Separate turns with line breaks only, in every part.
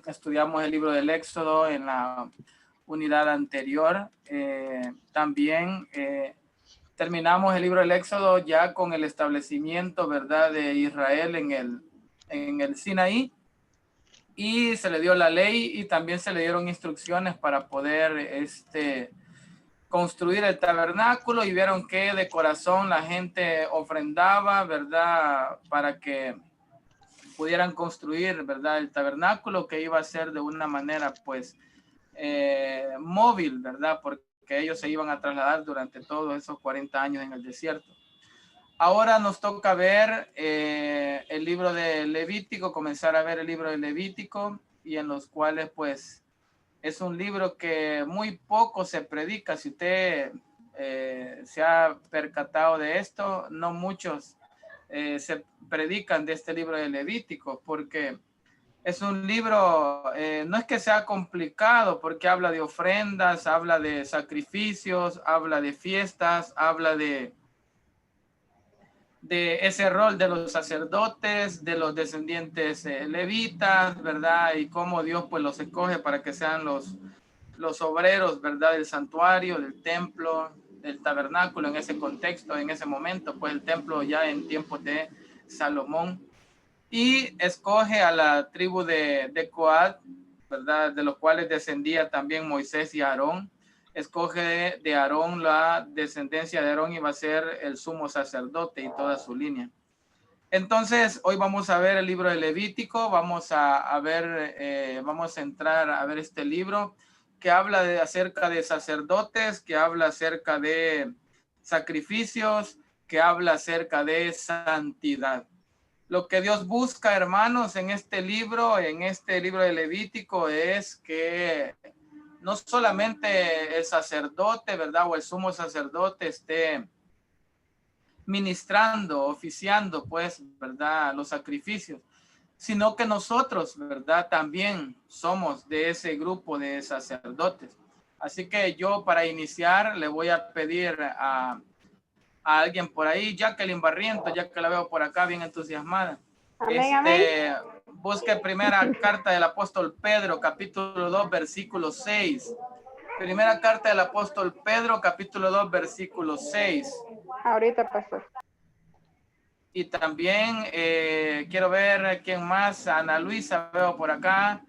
estudiamos el libro del Éxodo en la unidad anterior. También terminamos el libro del Éxodo ya con el establecimiento, ¿verdad?, de Israel en el Sinaí, y se le dio la ley y también se le dieron instrucciones para poder construir el tabernáculo, y vieron que de corazón la gente ofrendaba, ¿verdad?, para que pudieran construir, ¿verdad?, el tabernáculo, que iba a ser de una manera pues móvil, ¿verdad?, porque ellos se iban a trasladar durante todos esos 40 años en el desierto. Ahora nos toca ver el libro de Levítico, comenzar a ver el libro de Levítico, y en los cuales pues es un libro que muy poco se predica. Si usted se ha percatado de esto, no muchos se predican de este libro de Levítico, porque es un libro, no es que sea complicado, porque habla de ofrendas, habla de sacrificios, habla de fiestas, habla de ese rol de los sacerdotes, de los descendientes levitas, ¿verdad? Y cómo Dios pues los escoge para que sean los obreros, ¿verdad?, del santuario, del templo, del tabernáculo en ese contexto, en ese momento, pues el templo ya en tiempos de Salomón. Y escoge a la tribu de Coat, ¿verdad?, de los cuales descendía también Moisés y Aarón. Escoge de Aarón, la descendencia de Aarón iba a ser el sumo sacerdote y toda su línea. Entonces, hoy vamos a ver el libro de Levítico, vamos a entrar a ver este libro que habla acerca de sacerdotes, que habla acerca de sacrificios, que habla acerca de santidad. Lo que Dios busca, hermanos, en este libro de Levítico, es que no solamente el sacerdote, ¿verdad?, o el sumo sacerdote esté ministrando, oficiando, pues, ¿verdad?, los sacrificios, sino que nosotros, ¿verdad?, también somos de ese grupo de sacerdotes. Así que yo, para iniciar, le voy a pedir a alguien por ahí, Jacqueline Barrientos, ya que la veo por acá bien entusiasmada.
Amén, amén.
Busque primera carta del apóstol Pedro, capítulo 2, versículo 6. Primera carta del apóstol Pedro, capítulo 2, versículo 6.
Ahorita, pastor.
Y también quiero ver quién más. Ana Luisa veo por acá.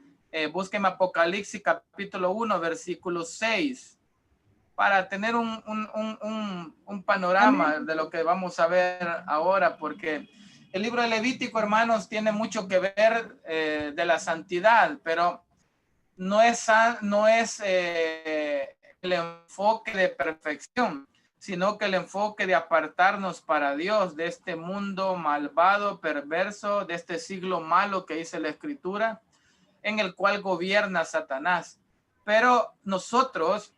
Búsqueme Apocalipsis capítulo 1, versículo 6, para tener un panorama de lo que vamos a ver ahora, porque el libro de Levítico, hermanos, tiene mucho que ver de la santidad, pero no es el enfoque de perfección, sino que el enfoque de apartarnos para Dios de este mundo malvado, perverso, de este siglo malo que dice la Escritura, en el cual gobierna Satanás. Pero nosotros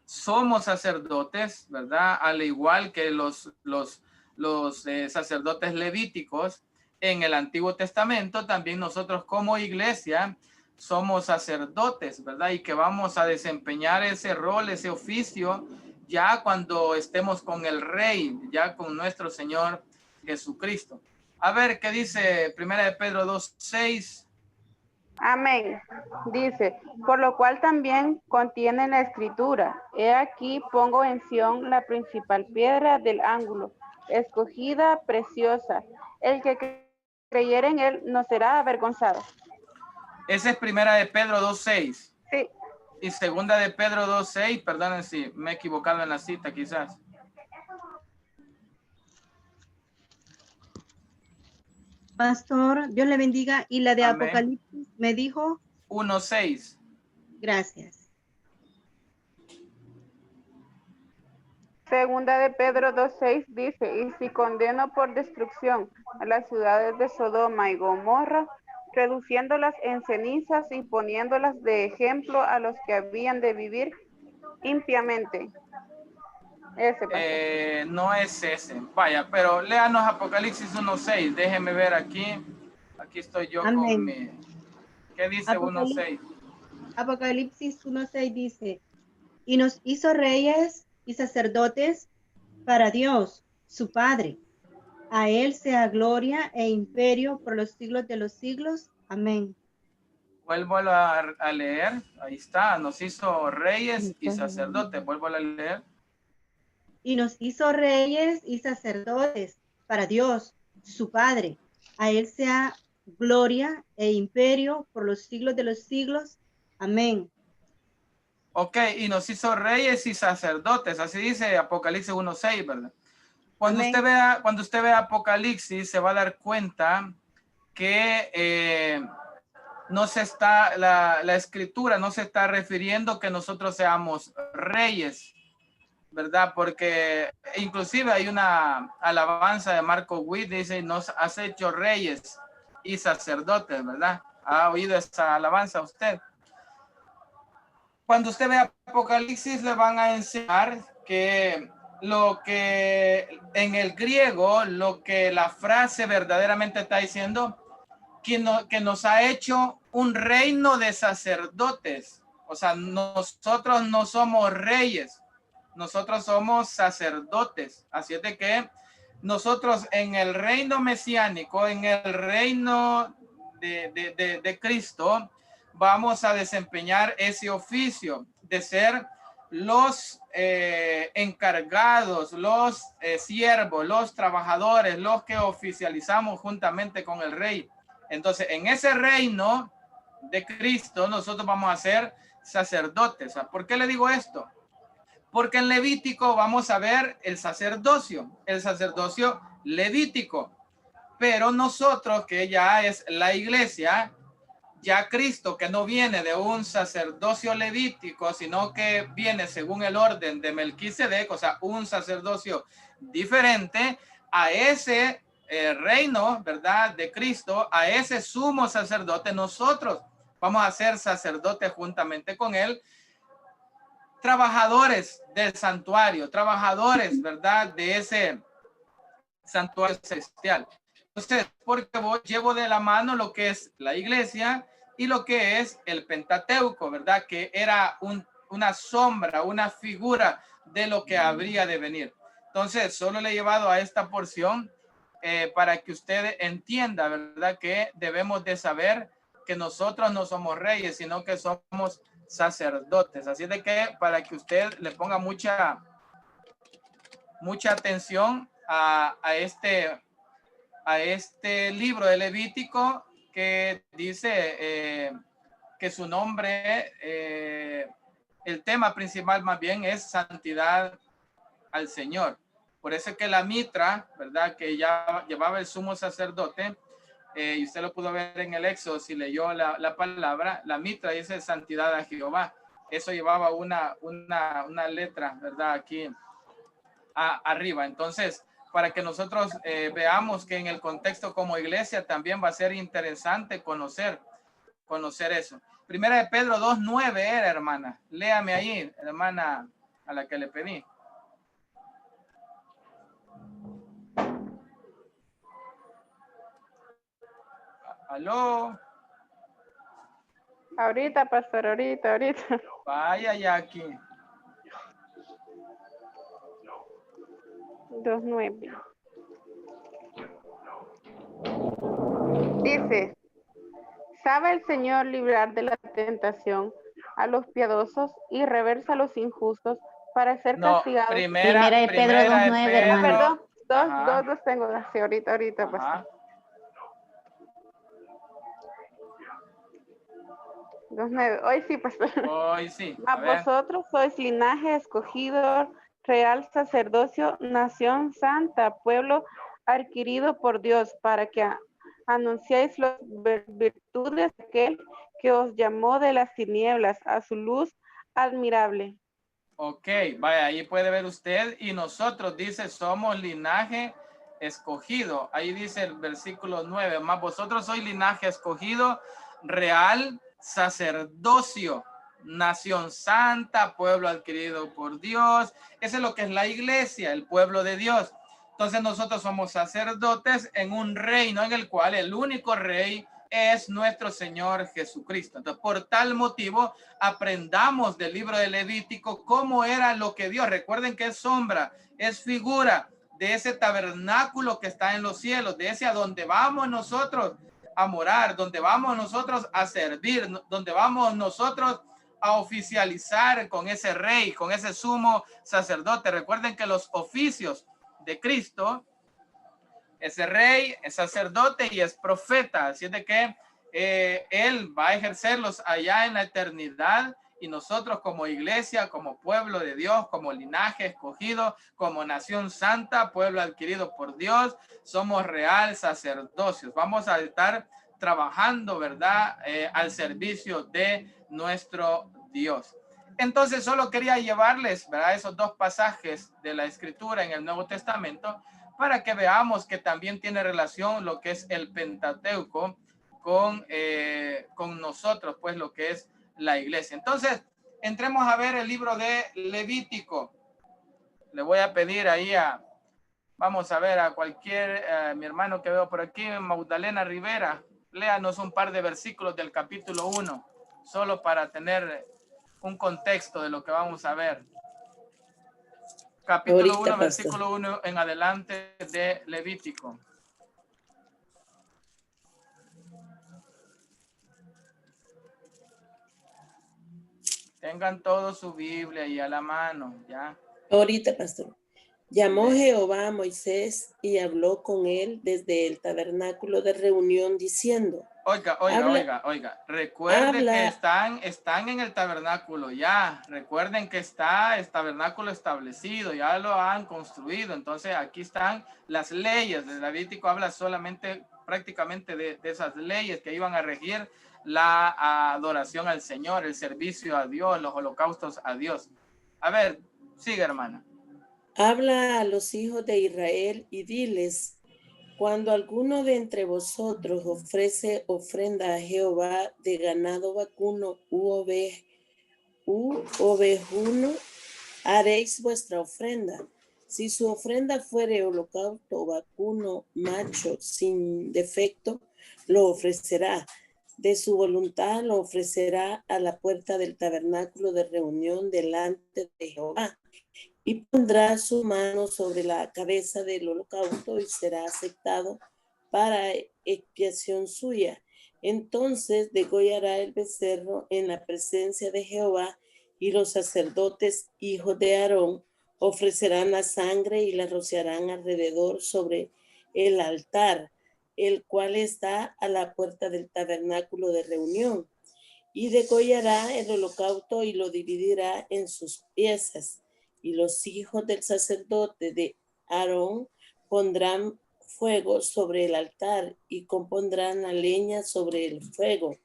somos sacerdotes, ¿verdad? Al igual que los sacerdotes levíticos en el Antiguo Testamento, también nosotros como iglesia somos sacerdotes, ¿verdad? Y que vamos a desempeñar ese rol, ese oficio, ya cuando estemos con el Rey, ya con nuestro Señor Jesucristo. A ver, ¿qué dice Primera de Pedro 2:6?
Amén. Dice, por lo cual también contiene la escritura. He aquí pongo en Sión la principal piedra del ángulo, escogida, preciosa. El que creyere en él no será avergonzado.
Esa es Primera de Pedro 2:6.
Sí.
Y Segunda de Pedro 2:6, perdonen si me he equivocado en la cita quizás.
Pastor, Dios le bendiga. Y la de
Amén.
Apocalipsis me dijo
1:6.
Gracias.
Segunda de Pedro 2:6 dice, y si condeno por destrucción a las ciudades de Sodoma y Gomorra, reduciéndolas en cenizas y poniéndolas de ejemplo a los que habían de vivir impiamente. Ese,
No es ese. Vaya, pero léanos Apocalipsis 1:6. Déjeme ver aquí. Aquí estoy yo con
Amén.
mi... ¿Qué dice 1:6?
Apocalipsis 1:6 dice, y nos hizo reyes y sacerdotes para Dios, su Padre. A él sea gloria e imperio por los siglos de los siglos. Amén.
Vuelvo a leer. Ahí está. Nos hizo reyes y sacerdotes. Vuelvo a leer.
Y nos hizo reyes y sacerdotes para Dios, su Padre. A él sea gloria e imperio por los siglos de los siglos. Amén.
Ok, y nos hizo reyes y sacerdotes. Así dice Apocalipsis 1:6, ¿verdad? Cuando usted vea Apocalipsis, se va a dar cuenta que no se está, la escritura no se está refiriendo que nosotros seamos reyes, ¿verdad? Porque inclusive hay una alabanza de Marco Witt, dice, nos has hecho reyes y sacerdotes, ¿verdad? ¿Ha oído esa alabanza usted? Cuando usted ve Apocalipsis, le van a enseñar que lo que en el griego, lo que la frase verdaderamente está diciendo, que nos ha hecho un reino de sacerdotes. O sea, nosotros no somos reyes, nosotros somos sacerdotes. Así es de que nosotros en el reino mesiánico, en el reino de Cristo, vamos a desempeñar ese oficio de ser los encargados, los siervos, los trabajadores, los que oficializamos juntamente con el rey. Entonces, en ese reino de Cristo, nosotros vamos a ser sacerdotes. ¿Por qué le digo esto? Porque en Levítico vamos a ver el sacerdocio levítico. Pero nosotros, que ya es la iglesia, ya Cristo, que no viene de un sacerdocio levítico, sino que viene según el orden de Melquisedec, o sea, un sacerdocio diferente a ese reino, ¿verdad? De Cristo, a ese sumo sacerdote, nosotros vamos a ser sacerdotes juntamente con él, trabajadores del santuario, trabajadores, ¿verdad? De ese santuario celestial. Entonces, porque llevo de la mano lo que es la iglesia y lo que es el Pentateuco, ¿verdad? Que era una sombra, una figura de lo que habría de venir. Entonces, solo le he llevado a esta porción para que usted entienda, ¿verdad? Que debemos de saber que nosotros no somos reyes, sino que somos sacerdotes. Así de que para que usted le ponga mucha atención a este libro de Levítico, que dice que su nombre, el tema principal más bien es santidad al Señor. Por eso es que la mitra, ¿verdad? Que ya llevaba el sumo sacerdote, y usted lo pudo ver en el Éxodo, si leyó la palabra, la mitra dice santidad a Jehová. Eso llevaba una letra, ¿verdad? Aquí arriba. Entonces, para que nosotros veamos que en el contexto como iglesia también va a ser interesante conocer eso. Primera de Pedro 2:9 era, hermana. Léame ahí, hermana, a la que le pedí. ¿Aló?
Ahorita, pastor, ahorita.
Vaya ya aquí.
2:9. Dice, ¿sabe el Señor librar de la tentación a los piadosos y reversa a los injustos para ser castigados?
Primera de Pedro 2:9, hermano.
Perdón, dos tengo. Sí, ahorita, pues. 2:9. Hoy sí, pastor.
Hoy sí.
A vosotros sois linaje escogido, real sacerdocio, nación santa, pueblo adquirido por Dios, para que anunciéis las virtudes de aquel que os llamó de las tinieblas a su luz admirable.
Ok, vaya, ahí puede ver usted, y nosotros dice, somos linaje escogido. Ahí dice el versículo 9, más vosotros sois linaje escogido, real sacerdocio, nación santa, pueblo adquirido por Dios. Eso es lo que es la iglesia, el pueblo de Dios. Entonces nosotros somos sacerdotes en un reino en el cual el único rey es nuestro Señor Jesucristo. Entonces, por tal motivo, aprendamos del libro de Levítico cómo era lo que Dios. Recuerden que es sombra, es figura de ese tabernáculo que está en los cielos, de ese a donde vamos nosotros a morar, donde vamos nosotros a servir, donde vamos nosotros a oficializar con ese rey, con ese sumo sacerdote. Recuerden que los oficios de Cristo, ese rey, es sacerdote y es profeta. Así es de que él va a ejercerlos allá en la eternidad, y nosotros como iglesia, como pueblo de Dios, como linaje escogido, como nación santa, pueblo adquirido por Dios, somos real sacerdocios. Vamos a estar trabajando, ¿verdad? Al servicio de nuestro Dios. Entonces solo quería llevarles, ¿verdad?, esos dos pasajes de la Escritura en el Nuevo Testamento para que veamos que también tiene relación lo que es el Pentateuco con nosotros, pues lo que es la iglesia. Entonces, entremos a ver el libro de Levítico. Le voy a pedir ahí vamos a ver a cualquier, mi hermano que veo por aquí, Magdalena Rivera, léanos un par de versículos del capítulo 1, solo para tener un contexto de lo que vamos a ver. Capítulo 1, versículo 1 en adelante de Levítico. Tengan todo su Biblia ahí a la mano, ¿ya?
Ahorita, pastor. Llamó Jehová a Moisés y habló con él desde el tabernáculo de reunión diciendo.
Oiga. Recuerden que están en el tabernáculo ya. Recuerden que está el tabernáculo establecido, ya lo han construido. Entonces aquí están las leyes. El Levítico habla solamente prácticamente de esas leyes que iban a regir la adoración al Señor, el servicio a Dios, los holocaustos a Dios. A ver, sigue, hermana.
Habla a los hijos de Israel y diles: cuando alguno de entre vosotros ofrece ofrenda a Jehová de ganado vacuno u ovejuno, haréis vuestra ofrenda. Si su ofrenda fuere holocausto vacuno macho sin defecto, lo ofrecerá. De su voluntad lo ofrecerá a la puerta del tabernáculo de reunión delante de Jehová. Y pondrá su mano sobre la cabeza del holocausto y será aceptado para expiación suya. Entonces degollará el becerro en la presencia de Jehová, y los sacerdotes, hijos de Aarón, ofrecerán la sangre y la rociarán alrededor sobre el altar, el cual está a la puerta del tabernáculo de reunión. Y degollará el holocausto y lo dividirá en sus piezas. Y los hijos del sacerdote de Aarón pondrán fuego sobre el altar y compondrán la leña sobre el fuego.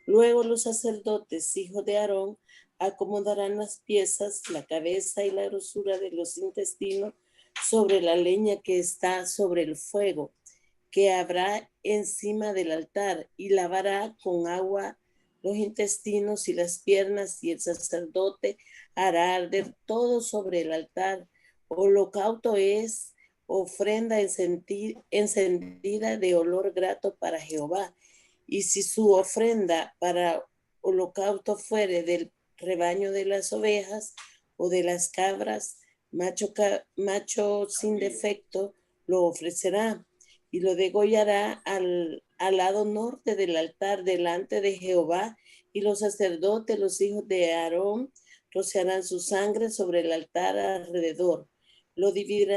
Luego los sacerdotes, hijos de Aarón, acomodarán las piezas, la cabeza y la grosura de los intestinos sobre la leña que está sobre el fuego, que habrá encima del altar, y lavará con agua los intestinos y las piernas, y el sacerdote hará arder todo sobre el altar. Holocausto es ofrenda encendida de olor grato para Jehová. Y si su ofrenda para holocausto fuere del rebaño de las ovejas o de las cabras, macho sin defecto, lo ofrecerá y lo degollará al lado norte del altar delante de Jehová, y los sacerdotes, los hijos de Aarón, rociarán su sangre sobre el altar alrededor. Lo dividirá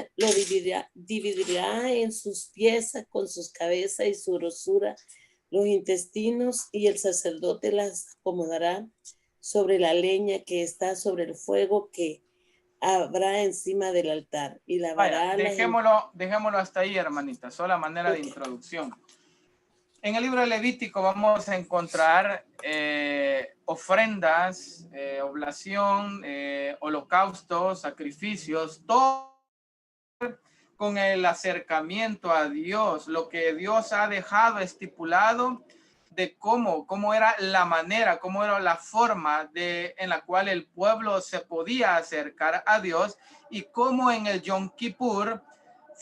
en sus piezas con sus cabezas y su grosura, los intestinos, y el sacerdote las acomodará sobre la leña que está sobre el fuego que habrá encima del altar. Y lavará.
Dejémoslo hasta ahí, hermanita, solo a manera de introducción. En el libro de Levítico vamos a encontrar ofrendas, oblación, holocaustos, sacrificios, todo con el acercamiento a Dios, lo que Dios ha dejado estipulado de cómo era la manera, cómo era la forma en la cual el pueblo se podía acercar a Dios, y cómo en el Yom Kippur,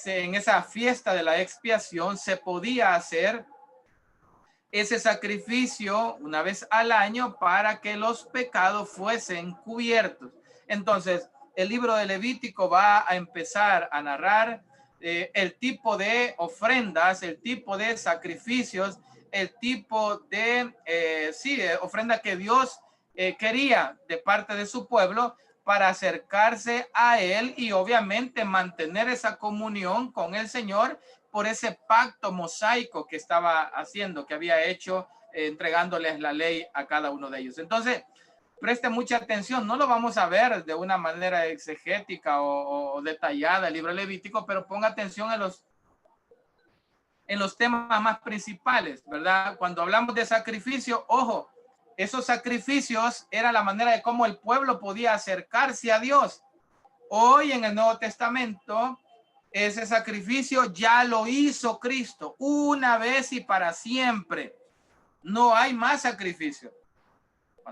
en esa fiesta de la expiación, se podía hacer ese sacrificio una vez al año para que los pecados fuesen cubiertos. Entonces, el libro de Levítico va a empezar a narrar el tipo de ofrendas, el tipo de sacrificios el tipo de ofrenda que Dios quería de parte de su pueblo para acercarse a él y obviamente mantener esa comunión con el Señor por ese pacto mosaico que estaba haciendo, que había hecho, entregándoles la ley a cada uno de ellos. Entonces, preste mucha atención, no lo vamos a ver de una manera exegética o detallada el libro levítico, pero ponga atención en los temas más principales, ¿verdad? Cuando hablamos de sacrificio, ojo, esos sacrificios era la manera de cómo el pueblo podía acercarse a Dios. Hoy en el Nuevo Testamento, ese sacrificio ya lo hizo Cristo una vez y para siempre. No hay más sacrificio.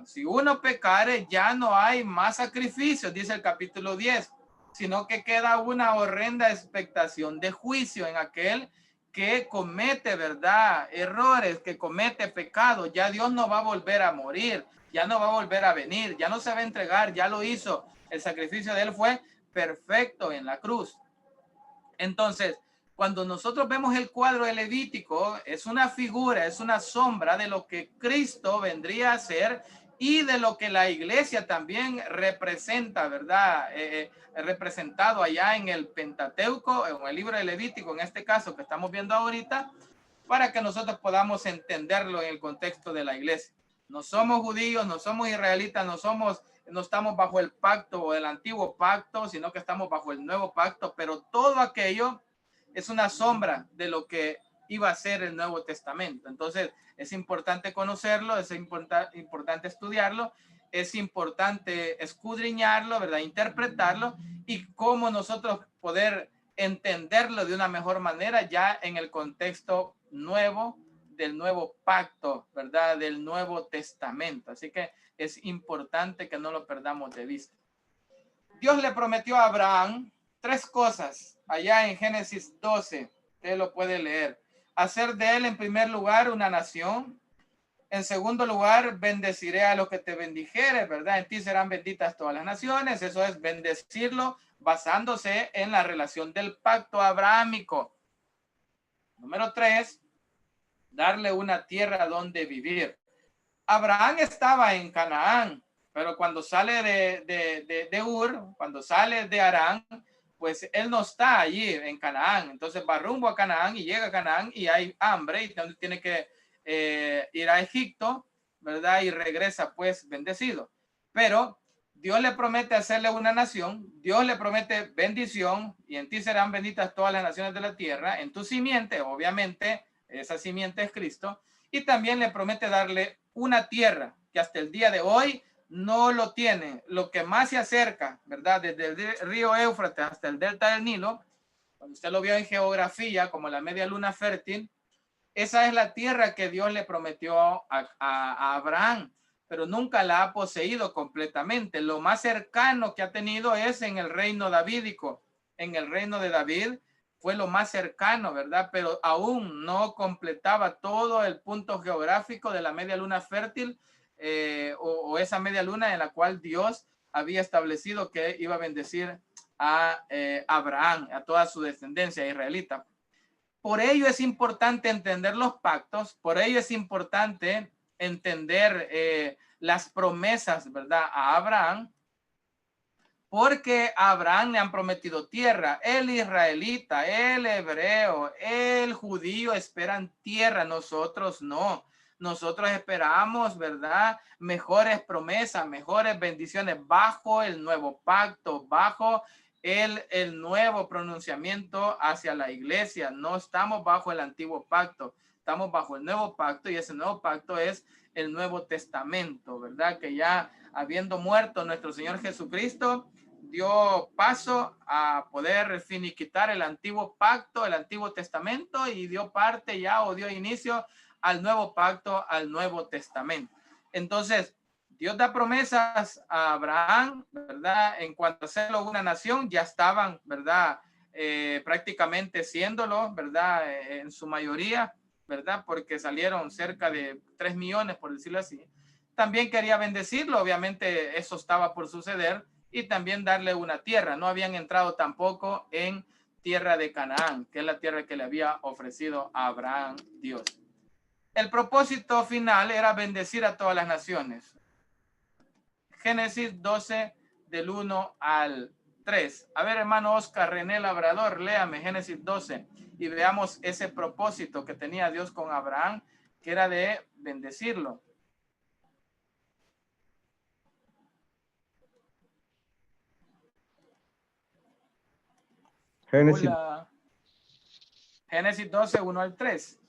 Si uno pecare, ya no hay más sacrificios, dice el capítulo 10, sino que queda una horrenda expectación de juicio en aquel que comete, ¿verdad?, errores, que comete pecado. Ya Dios no va a volver a morir, ya no va a volver a venir, ya no se va a entregar, ya lo hizo. El sacrificio de él fue perfecto en la cruz. Entonces, cuando nosotros vemos el cuadro de Levítico, es una figura, es una sombra de lo que Cristo vendría a ser y de lo que la iglesia también representa, ¿verdad? Representado allá en el Pentateuco, en el libro de Levítico, en este caso que estamos viendo ahorita, para que nosotros podamos entenderlo en el contexto de la iglesia. No somos judíos, no somos israelitas, no estamos bajo el pacto o el antiguo pacto, sino que estamos bajo el nuevo pacto, pero todo aquello es una sombra de lo que iba a ser el Nuevo Testamento. Entonces, es importante conocerlo, es importante estudiarlo, es importante escudriñarlo, ¿verdad? Interpretarlo y cómo nosotros poder entenderlo de una mejor manera ya en el contexto nuevo del nuevo pacto, ¿verdad? Del Nuevo Testamento. Así que es importante que no lo perdamos de vista. Dios le prometió a Abraham 3 cosas allá en Génesis 12. Usted lo puede leer. Hacer de él en primer lugar una nación. En segundo lugar, bendeciré a los que te bendijere, ¿verdad? En ti serán benditas todas las naciones. Eso es bendecirlo basándose en la relación del pacto abrahámico. Número 3, darle una tierra donde vivir. Abraham estaba en Canaán, pero cuando sale de Ur, cuando sale de Harán, pues él no está allí en Canaán. Entonces va rumbo a Canaán y llega a Canaán y hay hambre y tiene que ir a Egipto, ¿verdad? Y regresa pues bendecido. Pero Dios le promete hacerle una nación, Dios le promete bendición y en ti serán benditas todas las naciones de la tierra, en tu simiente, obviamente, esa simiente es Cristo, y también le promete darle una tierra que hasta el día de hoy no lo tiene. Lo que más se acerca, ¿verdad? Desde el río Éufrates hasta el delta del Nilo, cuando usted lo vio en geografía como la media luna fértil, esa es la tierra que Dios le prometió a Abraham, pero nunca la ha poseído completamente. Lo más cercano que ha tenido es en el reino davídico. En el reino de David fue lo más cercano, ¿verdad? Pero aún no completaba todo el punto geográfico de la media luna fértil o esa media luna en la cual Dios había establecido que iba a bendecir a Abraham, a toda su descendencia israelita. Por ello es importante entender los pactos, por ello es importante entender las promesas, ¿verdad? A Abraham, porque a Abraham le han prometido tierra. El israelita, el hebreo, el judío esperan tierra, nosotros no. Nosotros esperamos, ¿verdad? Mejores promesas, mejores bendiciones bajo el nuevo pacto, bajo el nuevo pronunciamiento hacia la iglesia. No estamos bajo el antiguo pacto, estamos bajo el nuevo pacto y ese nuevo pacto es el Nuevo Testamento, ¿verdad? Que ya habiendo muerto nuestro Señor Jesucristo, dio paso a poder finiquitar el antiguo pacto, el Antiguo Testamento y dio parte ya o dio inicio al nuevo pacto, al Nuevo Testamento. Entonces, Dios da promesas a Abraham, ¿verdad? En cuanto a hacerlo una nación, ya estaban, ¿verdad? Prácticamente siéndolo, ¿verdad? En su mayoría, ¿verdad? Porque salieron cerca de 3 millones, por decirlo así. También quería bendecirlo, obviamente eso estaba por suceder, y también darle una tierra. No habían entrado tampoco en tierra de Canaán, que es la tierra que le había ofrecido a Abraham Dios. El propósito final era bendecir a todas las naciones. Génesis 12, del 1 al 3. A ver, hermano Oscar René Labrador, léame Génesis 12 y veamos ese propósito que tenía Dios con Abraham, que era de bendecirlo.
Génesis.
Hola. Génesis 12, 1 al 3.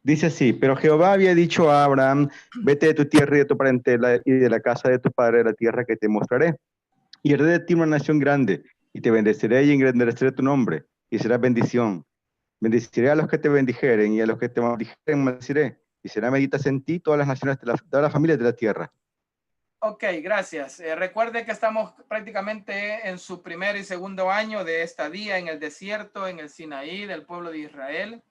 Dice así, pero Jehová había dicho a Abraham, vete de tu tierra y de tu parentela y de la casa de tu padre a la tierra que te mostraré. Y haré de ti una nación grande, y te bendeciré y engrandeceré tu nombre, y serás bendición. Bendeciré a los que te bendijeren, y a los que te maldijeren maldeciré, y será benditas en ti todas las naciones de todas las familias de la tierra.
Ok, gracias. Recuerde que estamos prácticamente en su primer y segundo año de estadía en el desierto, en el Sinaí del pueblo de Israel.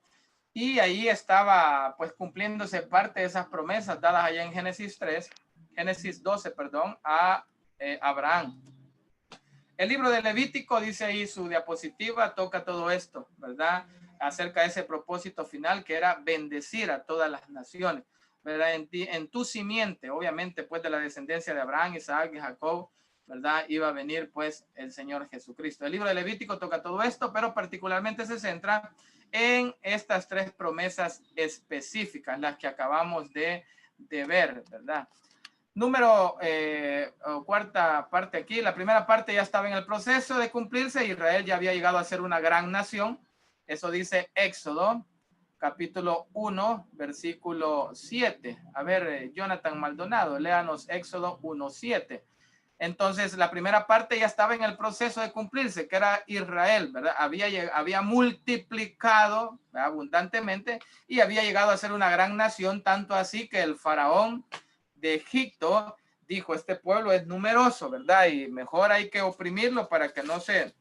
Y ahí estaba pues cumpliéndose parte de esas promesas dadas allá en Génesis 12, a Abraham. El libro de Levítico dice ahí su diapositiva, toca todo esto, ¿verdad? Acerca de ese propósito final que era bendecir a todas las naciones, ¿verdad? En tu simiente, obviamente, pues de la descendencia de Abraham, Isaac y Jacob, ¿verdad? Iba a venir pues el Señor Jesucristo. El libro de Levítico toca todo esto, pero particularmente se centra en estas tres promesas específicas, las que acabamos de ver, ¿verdad? Cuarta parte aquí. La primera parte ya estaba en el proceso de cumplirse. Israel ya había llegado a ser una gran nación. Eso dice Éxodo, capítulo 1, versículo 7. A ver, Jonathan Maldonado, léanos Éxodo 1:7. Entonces, la primera parte ya estaba en el proceso de cumplirse, que era Israel, ¿verdad? Había multiplicado, ¿verdad?, abundantemente, y había llegado a ser una gran nación, tanto así que el faraón de Egipto dijo, este pueblo es numeroso, ¿verdad? Y mejor hay que oprimirlo para que no se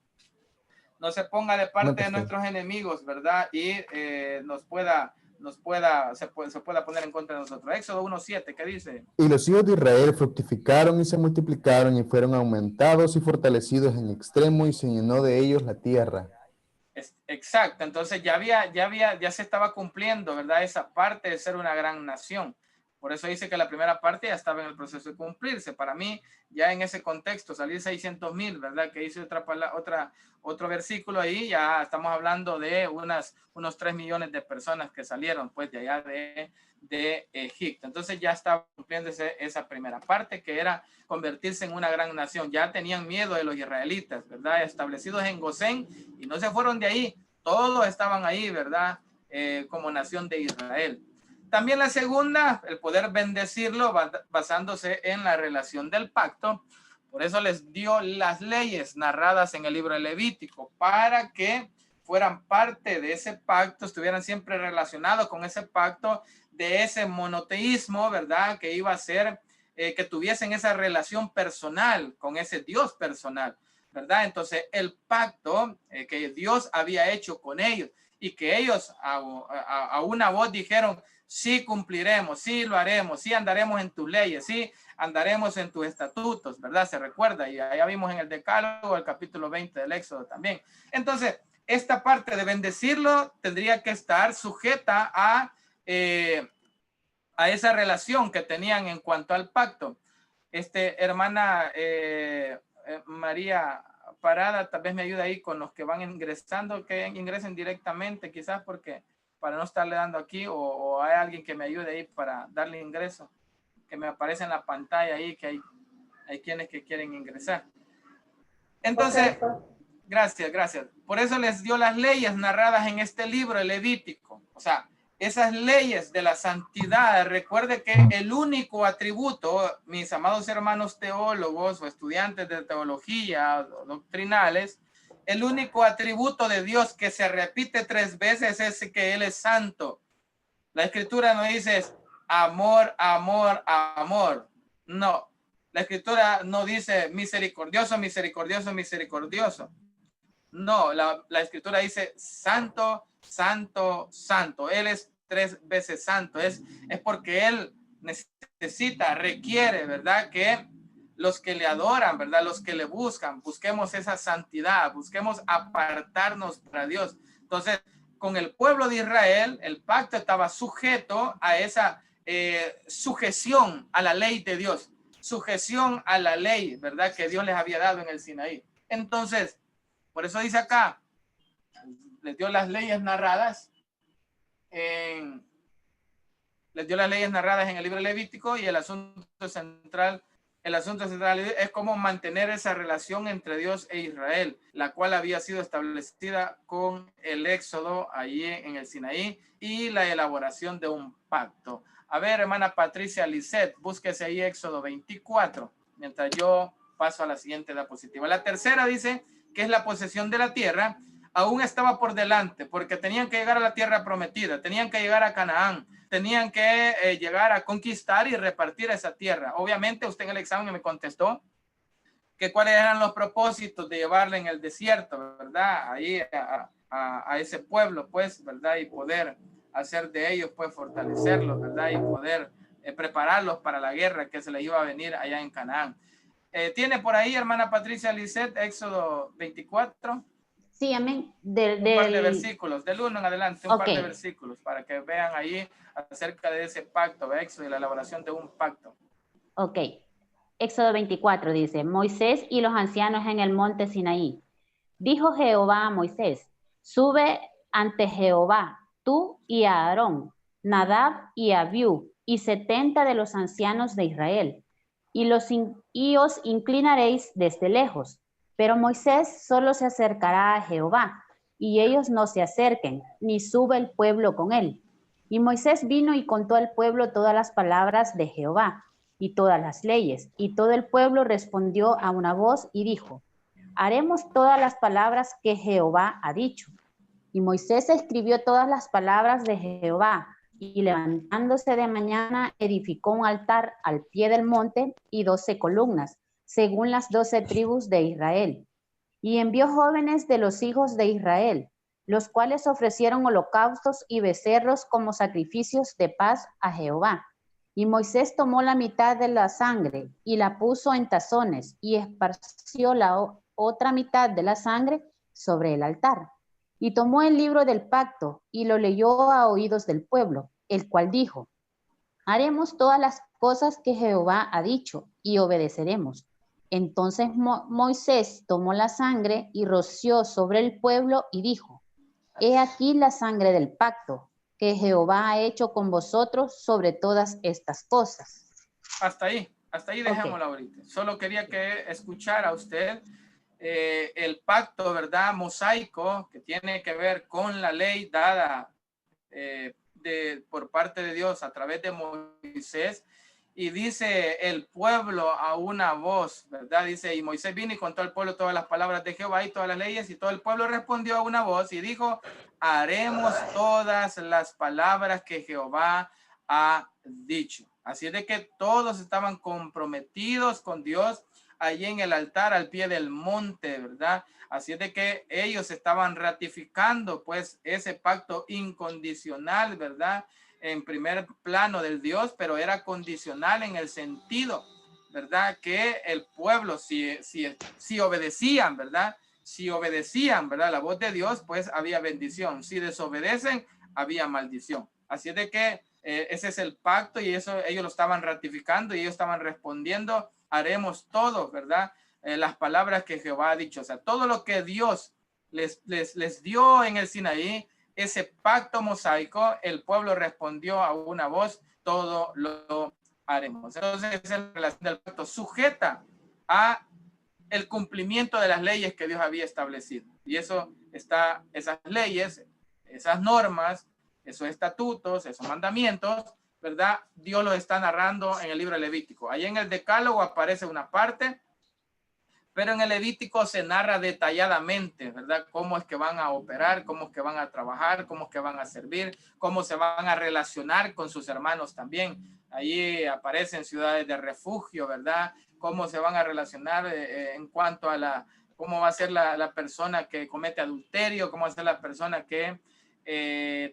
ponga de parte de nuestros enemigos, ¿verdad? Y se pueda poner en contra de nosotros. Éxodo 1:7, ¿qué dice?
Y los hijos de Israel fructificaron y se multiplicaron y fueron aumentados y fortalecidos en extremo y se llenó de ellos la tierra.
Exacto, entonces ya se estaba cumpliendo, ¿verdad? Esa parte de ser una gran nación. Por eso dice que la primera parte ya estaba en el proceso de cumplirse. Para mí, ya en ese contexto, salir 600,000, ¿verdad? Que dice otro versículo ahí, ya estamos hablando de unos 3 millones de personas que salieron pues de allá de Egipto. Entonces ya estaba cumpliéndose esa primera parte, que era convertirse en una gran nación. Ya tenían miedo de los israelitas, ¿verdad? Establecidos en Gosén y no se fueron de ahí. Todos estaban ahí, ¿verdad? Como nación de Israel. También la segunda, el poder bendecirlo basándose en la relación del pacto. Por eso les dio las leyes narradas en el libro de Levítico, para que fueran parte de ese pacto, estuvieran siempre relacionados con ese pacto de ese monoteísmo, ¿verdad? Que iba a ser, que tuviesen esa relación personal con ese Dios personal, ¿verdad? Entonces el pacto que Dios había hecho con ellos y que ellos a una voz dijeron, sí cumpliremos, sí lo haremos, sí andaremos en tus leyes, sí andaremos en tus estatutos, ¿verdad? Se recuerda, y allá vimos en el Decálogo, el capítulo 20 del Éxodo también. Entonces, esta parte de bendecirlo tendría que estar sujeta a esa relación que tenían en cuanto al pacto. Hermana María Parada, tal vez me ayuda ahí con los que van ingresando, que ingresen directamente, quizás porque para no estarle dando aquí, o hay alguien que me ayude ahí para darle ingreso, que me aparece en la pantalla ahí, que hay quienes que quieren ingresar. Entonces, gracias. Por eso les dio las leyes narradas en este libro, el Levítico. O sea, esas leyes de la santidad. Recuerde que el único atributo, mis amados hermanos teólogos o estudiantes de teología o doctrinales, el único atributo de Dios que se repite 3 veces es que Él es santo. La Escritura no dice amor, amor, amor. No, la Escritura no dice misericordioso, misericordioso, misericordioso. No, la Escritura dice santo, santo, santo. Él es 3 veces santo. Es porque Él requiere, ¿verdad? Que los que le adoran, ¿verdad? Los que le busquemos esa santidad, busquemos apartarnos para Dios. Entonces, con el pueblo de Israel, el pacto estaba sujeto a esa sujeción a la ley de Dios, sujeción a la ley, ¿verdad? Que Dios les había dado en el Sinaí. Entonces, por eso dice acá, les dio las leyes narradas en el libro Levítico, y el asunto central es cómo mantener esa relación entre Dios e Israel, la cual había sido establecida con el éxodo allí en el Sinaí y la elaboración de un pacto. A ver, hermana Patricia Lisset, búsquese ahí Éxodo 24, mientras yo paso a la siguiente diapositiva. La tercera dice que es la posesión de la tierra. Aún estaba por delante, porque tenían que llegar a la tierra prometida, tenían que llegar a Canaán, tenían que llegar a conquistar y repartir esa tierra. Obviamente usted en el examen me contestó que cuáles eran los propósitos de llevarle en el desierto, ¿verdad? Ahí a ese pueblo, pues, ¿verdad? Y poder hacer de ellos, pues, fortalecerlos, ¿verdad? Y poder prepararlos para la guerra que se les iba a venir allá en Canaán. ¿Tiene por ahí, hermana Patricia Lisset, Éxodo 24?
Sí, amén.
Un par de versículos, del 1 en adelante, un par de versículos para que vean ahí acerca de ese pacto, de Éxodo y la elaboración de un pacto.
Ok. Éxodo 24 dice, Moisés y los ancianos en el monte Sinaí. Dijo Jehová a Moisés, sube ante Jehová, tú y a Aarón, Nadab y Abiú, y 70 de los ancianos de Israel, y os inclinaréis desde lejos. Pero Moisés solo se acercará a Jehová, y ellos no se acerquen, ni sube el pueblo con él. Y Moisés vino y contó al pueblo todas las palabras de Jehová, y todas las leyes. Y todo el pueblo respondió a una voz y dijo, haremos todas las palabras que Jehová ha dicho. Y Moisés escribió todas las palabras de Jehová, y levantándose de mañana edificó un altar al pie del monte y 12 columnas, según las 12 tribus de Israel. Y envió jóvenes de los hijos de Israel, los cuales ofrecieron holocaustos y becerros como sacrificios de paz a Jehová. Y Moisés tomó la mitad de la sangre y la puso en tazones y esparció la otra mitad de la sangre sobre el altar. Y tomó el libro del pacto y lo leyó a oídos del pueblo, el cual dijo, haremos todas las cosas que Jehová ha dicho y obedeceremos. Entonces Moisés tomó la sangre y roció sobre el pueblo y dijo, he aquí la sangre del pacto que Jehová ha hecho con vosotros sobre todas estas cosas.
Hasta ahí dejémoslo ahorita. Solo quería que escuchara usted el pacto, ¿verdad? Mosaico, que tiene que ver con la ley dada por parte de Dios a través de Moisés. Y dice el pueblo a una voz, ¿verdad? Dice, y Moisés vino y contó al pueblo todas las palabras de Jehová y todas las leyes, y todo el pueblo respondió a una voz y dijo, haremos todas las palabras que Jehová ha dicho. Así de que todos estaban comprometidos con Dios allí en el altar al pie del monte, ¿verdad? Así de que ellos estaban ratificando pues ese pacto incondicional, ¿verdad? En primer plano del Dios, pero era condicional en el sentido, ¿verdad? Que el pueblo, si obedecían, ¿verdad? Si obedecían, ¿verdad? La voz de Dios, pues había bendición. Si desobedecen, había maldición. Así de que ese es el pacto y eso ellos lo estaban ratificando y ellos estaban respondiendo, haremos todo, ¿verdad? Las palabras que Jehová ha dicho. O sea, todo lo que Dios les dio en el Sinaí, ese pacto mosaico, el pueblo respondió a una voz, todo lo haremos. Entonces, esa es la relación del pacto sujeta a el cumplimiento de las leyes que Dios había establecido. Y eso está, esas leyes, esas normas, esos estatutos, esos mandamientos, ¿verdad? Dios los está narrando en el libro de Levítico. Ahí en el Decálogo aparece una parte, pero en el Levítico se narra detalladamente, ¿verdad? Cómo es que van a operar, cómo es que van a trabajar, cómo es que van a servir, cómo se van a relacionar con sus hermanos también. Allí aparecen ciudades de refugio, ¿verdad? Cómo se van a relacionar en cuanto a cómo va a ser la persona que comete adulterio, cómo va a ser la persona que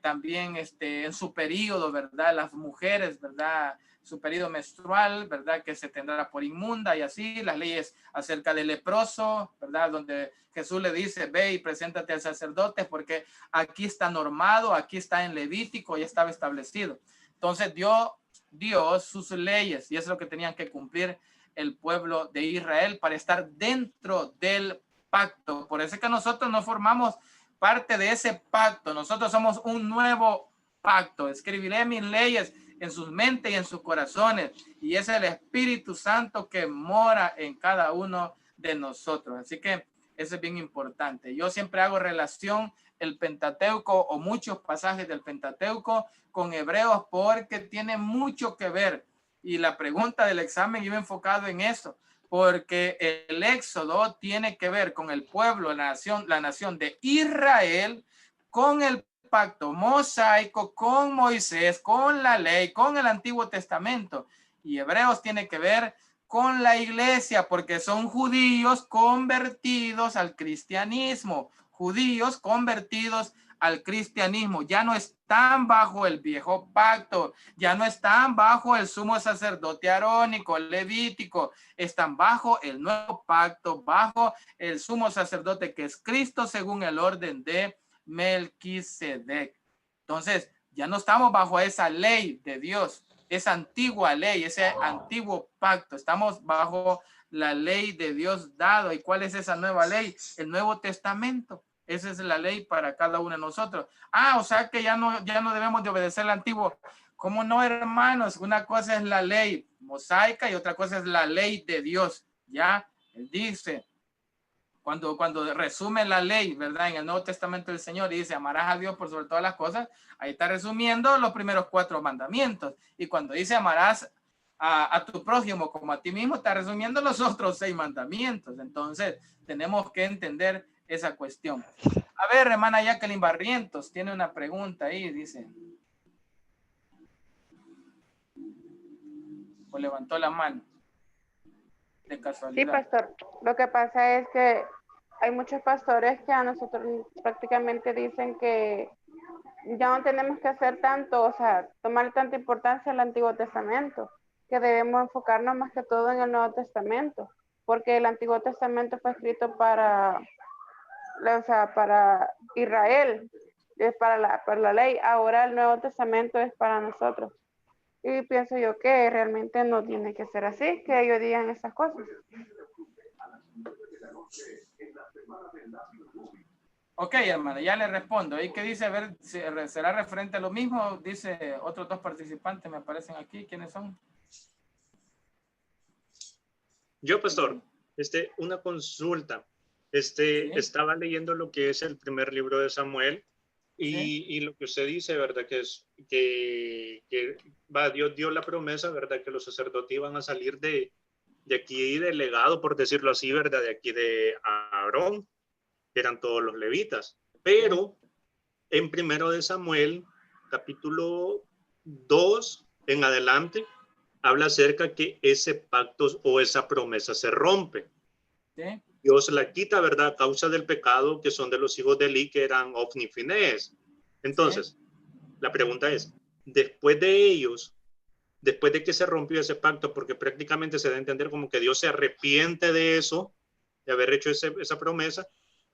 también en su periodo, ¿verdad? Las mujeres, ¿verdad? su periodo menstrual, ¿verdad? Que se tendrá por inmunda y así, las leyes acerca del leproso, ¿verdad? Donde Jesús le dice, ve y preséntate al sacerdote porque aquí está normado, aquí está en Levítico, ya estaba establecido. Entonces Dios sus leyes y eso es lo que tenían que cumplir el pueblo de Israel para estar dentro del pacto. Por eso es que nosotros no formamos parte de ese pacto. Nosotros somos un nuevo pacto. Escribiré mis leyes en sus mentes y en sus corazones. Y es el Espíritu Santo que mora en cada uno de nosotros. Así que eso es bien importante. Yo siempre hago relación el Pentateuco o muchos pasajes del Pentateuco con Hebreos porque tiene mucho que ver. Y la pregunta del examen iba enfocado en eso, porque el Éxodo tiene que ver con el pueblo, la nación de Israel, con el pacto mosaico, con Moisés, con la ley, con el Antiguo Testamento. Y Hebreos tiene que ver con la iglesia, porque son judíos convertidos al cristianismo, judíos convertidos al cristianismo, ya no están bajo el viejo pacto, ya no están bajo el sumo sacerdote arónico, levítico, están bajo el nuevo pacto, bajo el sumo sacerdote que es Cristo según el orden de Melquisedec. Entonces, ya no estamos bajo esa ley de Dios, esa antigua ley, ese antiguo pacto, estamos bajo la ley de Dios dado. ¿Y cuál es esa nueva ley? El Nuevo Testamento. Esa es la ley para cada uno de nosotros. O sea que ya no debemos de obedecer el antiguo. ¿Cómo no, hermanos? Una cosa es la ley mosaica y otra cosa es la ley de Dios. Ya, él dice, cuando resume la ley, ¿verdad? En el Nuevo Testamento del Señor y dice, amarás a Dios por sobre todas las cosas, ahí está resumiendo los primeros 4 mandamientos. Y cuando dice amarás a tu prójimo como a ti mismo, está resumiendo los otros 6 mandamientos. Entonces, tenemos que entender esa cuestión. A ver, hermana Jacqueline Barrientos tiene una pregunta ahí, dice. O levantó la mano. De casualidad.
Sí, pastor. Lo que pasa es que hay muchos pastores que a nosotros prácticamente dicen que ya no tenemos que hacer tanto, o sea, tomar tanta importancia al Antiguo Testamento, que debemos enfocarnos más que todo en el Nuevo Testamento, porque el Antiguo Testamento fue escrito para Israel, es para la ley. Ahora el Nuevo Testamento es para nosotros. Y pienso yo que realmente no tiene que ser así, que ellos digan esas cosas.
Ok, hermana, ya le respondo. ¿Y qué dice? A ver, ¿será referente a lo mismo? Dice otros 2 participantes, me aparecen aquí. ¿Quiénes son?
Yo, pastor, una consulta.
Sí.
Estaba leyendo lo que es el primer libro de Samuel y,
Sí.
y lo que usted dice, ¿verdad? Que Dios dio la promesa, ¿verdad? Que los sacerdotes iban a salir de aquí del legado, por decirlo así, ¿verdad? De aquí de Aarón, que eran todos los levitas. Pero en primero de Samuel, capítulo 2 en adelante, habla acerca que ese pacto o esa promesa se rompe.
Sí.
Dios la quita, ¿verdad? A causa del pecado que son de los hijos de Eli, que eran Ofni y Finés. Entonces, la pregunta es, después de que se rompió ese pacto, porque prácticamente se da a entender como que Dios se arrepiente de eso, de haber hecho esa promesa,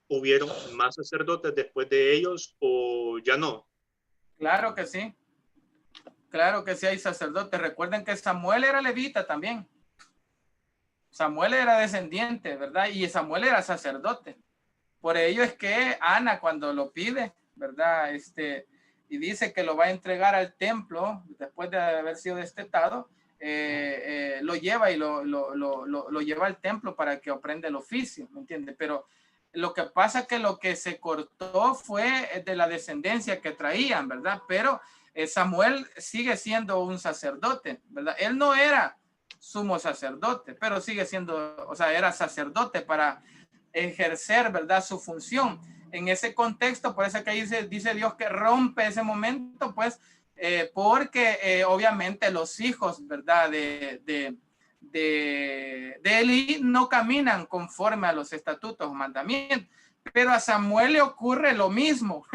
¿hubieron más sacerdotes después de ellos o ya no?
Claro que sí. Claro que sí hay sacerdotes. Recuerden que Samuel era levita también. Samuel era descendiente, ¿verdad? Y Samuel era sacerdote. Por ello es que Ana, cuando lo pide, ¿verdad? Y dice que lo va a entregar al templo después de haber sido destetado, lo lleva y lo lleva al templo para que aprenda el oficio, ¿me entiende? Pero lo que pasa es que lo que se cortó fue de la descendencia que traían, ¿verdad? Pero Samuel sigue siendo un sacerdote, ¿verdad? Él no era sumo sacerdote, pero sigue siendo, o sea, era sacerdote para ejercer, ¿verdad? Su función. En ese contexto, por eso que dice Dios que rompe ese momento, pues, porque obviamente los hijos, ¿verdad? De Eli no caminan conforme a los estatutos o mandamientos, pero a Samuel le ocurre lo mismo.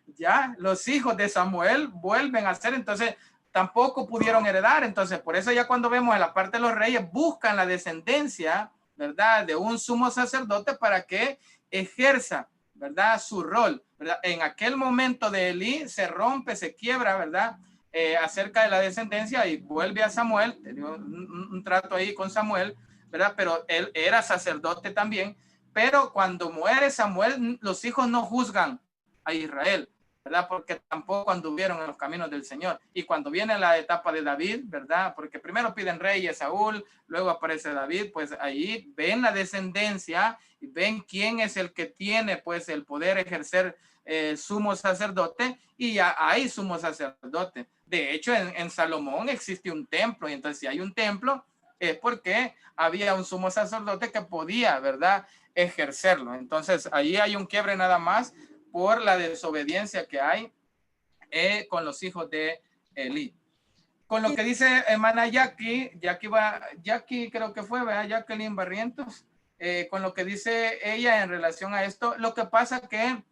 Ya, los hijos de Samuel vuelven a hacer, entonces tampoco pudieron heredar. Entonces, por eso ya cuando vemos en la parte de los reyes, buscan la descendencia, ¿verdad?, de un sumo sacerdote para que ejerza, ¿verdad?, su rol, ¿verdad? En aquel momento de Elí se rompe, se quiebra, ¿verdad?, acerca de la descendencia, y vuelve a Samuel, tenía un trato ahí con Samuel, ¿verdad? Pero él era sacerdote también. Pero cuando muere Samuel, los hijos no juzgan a Israel, ¿verdad? Porque tampoco anduvieron en los caminos del Señor. Y cuando viene la etapa de David, ¿verdad? Porque primero piden reyes Saúl, luego aparece David, pues ahí ven la descendencia y ven quién es el que tiene pues el poder ejercer sumo sacerdote, y ya hay sumo sacerdote. De hecho, en Salomón existe un templo, y entonces si hay un templo es porque había un sumo sacerdote que podía, ¿verdad?, ejercerlo. Entonces ahí hay un quiebre nada más por la desobediencia que hay con los hijos de Elí. Con lo que dice hermana Jackie creo que fue, ¿verdad?, Jacqueline Barrientos, con lo que dice ella en relación a esto, lo que pasa que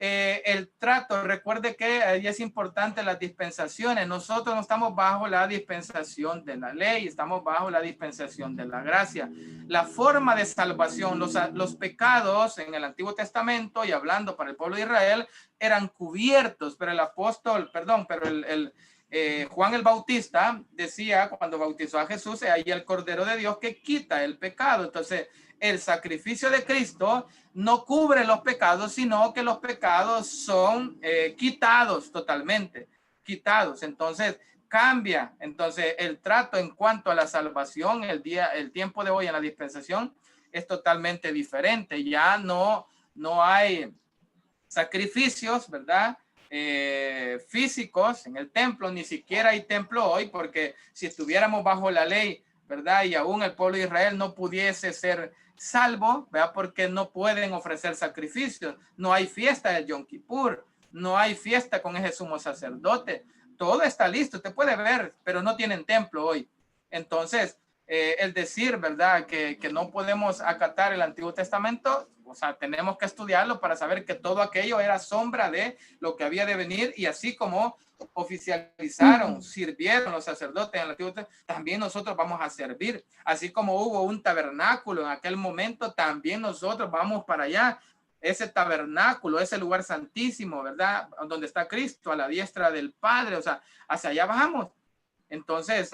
el trato, recuerde que ahí es importante las dispensaciones. Nosotros no estamos bajo la dispensación de la ley, estamos bajo la dispensación de la gracia. La forma de salvación, los pecados en el Antiguo Testamento, y hablando para el pueblo de Israel, eran cubiertos, pero Juan el Bautista decía, cuando bautizó a Jesús, ahí el Cordero de Dios que quita el pecado. Entonces, el sacrificio de Cristo no cubre los pecados, sino que los pecados son quitados totalmente, quitados. Entonces, cambia. Entonces, el trato en cuanto a la salvación, el tiempo de hoy en la dispensación es totalmente diferente. Ya no hay sacrificios, ¿verdad?, físicos en el templo. Ni siquiera hay templo hoy, porque si estuviéramos bajo la ley, ¿verdad?, y aún el pueblo de Israel no pudiese ser salvo, ¿verdad?, porque no pueden ofrecer sacrificios. No hay fiesta de Yom Kippur, no hay fiesta con ese sumo sacerdote. Todo está listo, usted puede ver, pero no tienen templo hoy. Entonces, el decir, ¿verdad?, que no podemos acatar el Antiguo Testamento, o sea, tenemos que estudiarlo para saber que todo aquello era sombra de lo que había de venir, y así como oficializaron, sirvieron los sacerdotes en el Antiguo Testamento, también nosotros vamos a servir. Así como hubo un tabernáculo en aquel momento, también nosotros vamos para allá. Ese tabernáculo, ese lugar santísimo, ¿verdad?, donde está Cristo a la diestra del Padre, o sea, hacia allá bajamos. Entonces,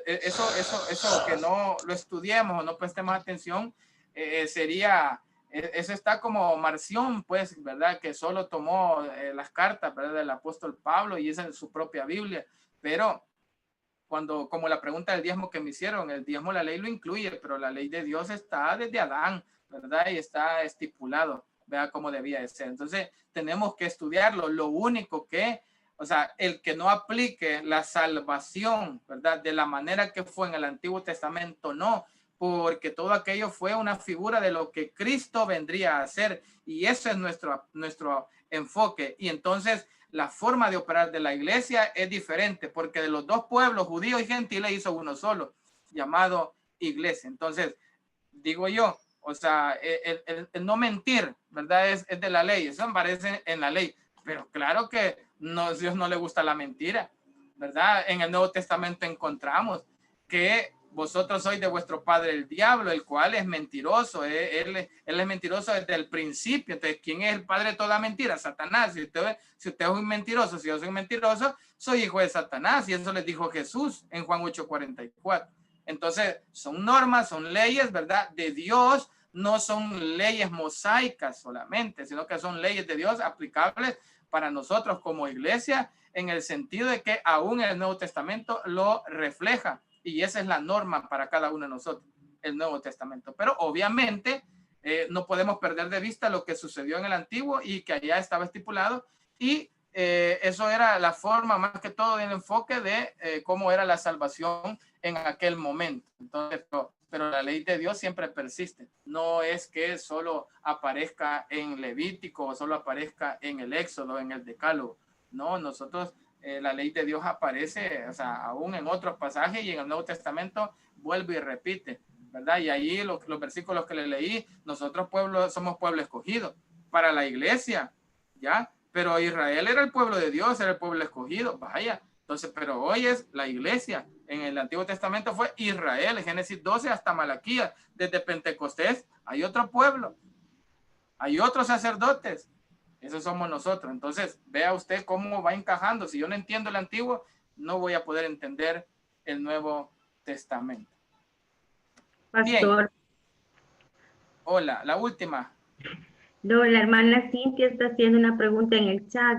eso que no lo estudiemos o no prestemos atención, eso está como Marción, pues, ¿verdad?, que solo tomó las cartas, ¿verdad?, del apóstol Pablo, y esa es su propia Biblia. Pero como la pregunta del diezmo que me hicieron, el diezmo, la ley lo incluye, pero la ley de Dios está desde Adán, ¿verdad?, y está estipulado, ¿verdad?, cómo debía de ser. Entonces, tenemos que estudiarlo. Lo único que, o sea, el que no aplique la salvación, ¿verdad?, de la manera que fue en el Antiguo Testamento, no, porque todo aquello fue una figura de lo que Cristo vendría a hacer, y ese es nuestro enfoque. Y entonces la forma de operar de la iglesia es diferente, porque de los dos pueblos, judíos y gentiles, hizo uno solo, llamado iglesia. Entonces, digo yo, o sea, el no mentir, ¿verdad?, es de la ley, eso aparece en la ley, pero claro que Dios no le gusta la mentira, ¿verdad? En el Nuevo Testamento encontramos que vosotros sois de vuestro padre el diablo, el cual es mentiroso. Él es mentiroso desde el principio. Entonces, ¿quién es el padre de toda mentira? Satanás. Si usted es un mentiroso, si yo soy un mentiroso, soy hijo de Satanás. Y eso les dijo Jesús en Juan 8:44. Entonces, son normas, son leyes, ¿verdad?, de Dios. No son leyes mosaicas solamente, sino que son leyes de Dios aplicables para nosotros como iglesia, en el sentido de que aún el Nuevo Testamento lo refleja. Y esa es la norma para cada uno de nosotros, el Nuevo Testamento. Pero obviamente no podemos perder de vista lo que sucedió en el Antiguo y que allá estaba estipulado. Y eso era la forma, más que todo, el enfoque de cómo era la salvación en aquel momento. Entonces, pero la ley de Dios siempre persiste. No es que solo aparezca en Levítico o solo aparezca en el Éxodo, en el Decálogo. No, nosotros... la ley de Dios aparece, o sea, aún en otros pasajes, y en el Nuevo Testamento vuelve y repite, ¿verdad? Y ahí los versículos que le leí, nosotros somos pueblo escogido para la iglesia, ¿ya? Pero Israel era el pueblo de Dios, era el pueblo escogido, vaya. Entonces, pero hoy es la iglesia. En el Antiguo Testamento fue Israel, en Génesis 12 hasta Malaquías. Desde Pentecostés hay otro pueblo, hay otros sacerdotes. Esos somos nosotros. Entonces, vea usted cómo va encajando. Si yo no entiendo el Antiguo, no voy a poder entender el Nuevo Testamento.
Pastor.
Bien. Hola, la última.
No, la hermana Cintia está haciendo una pregunta en el chat.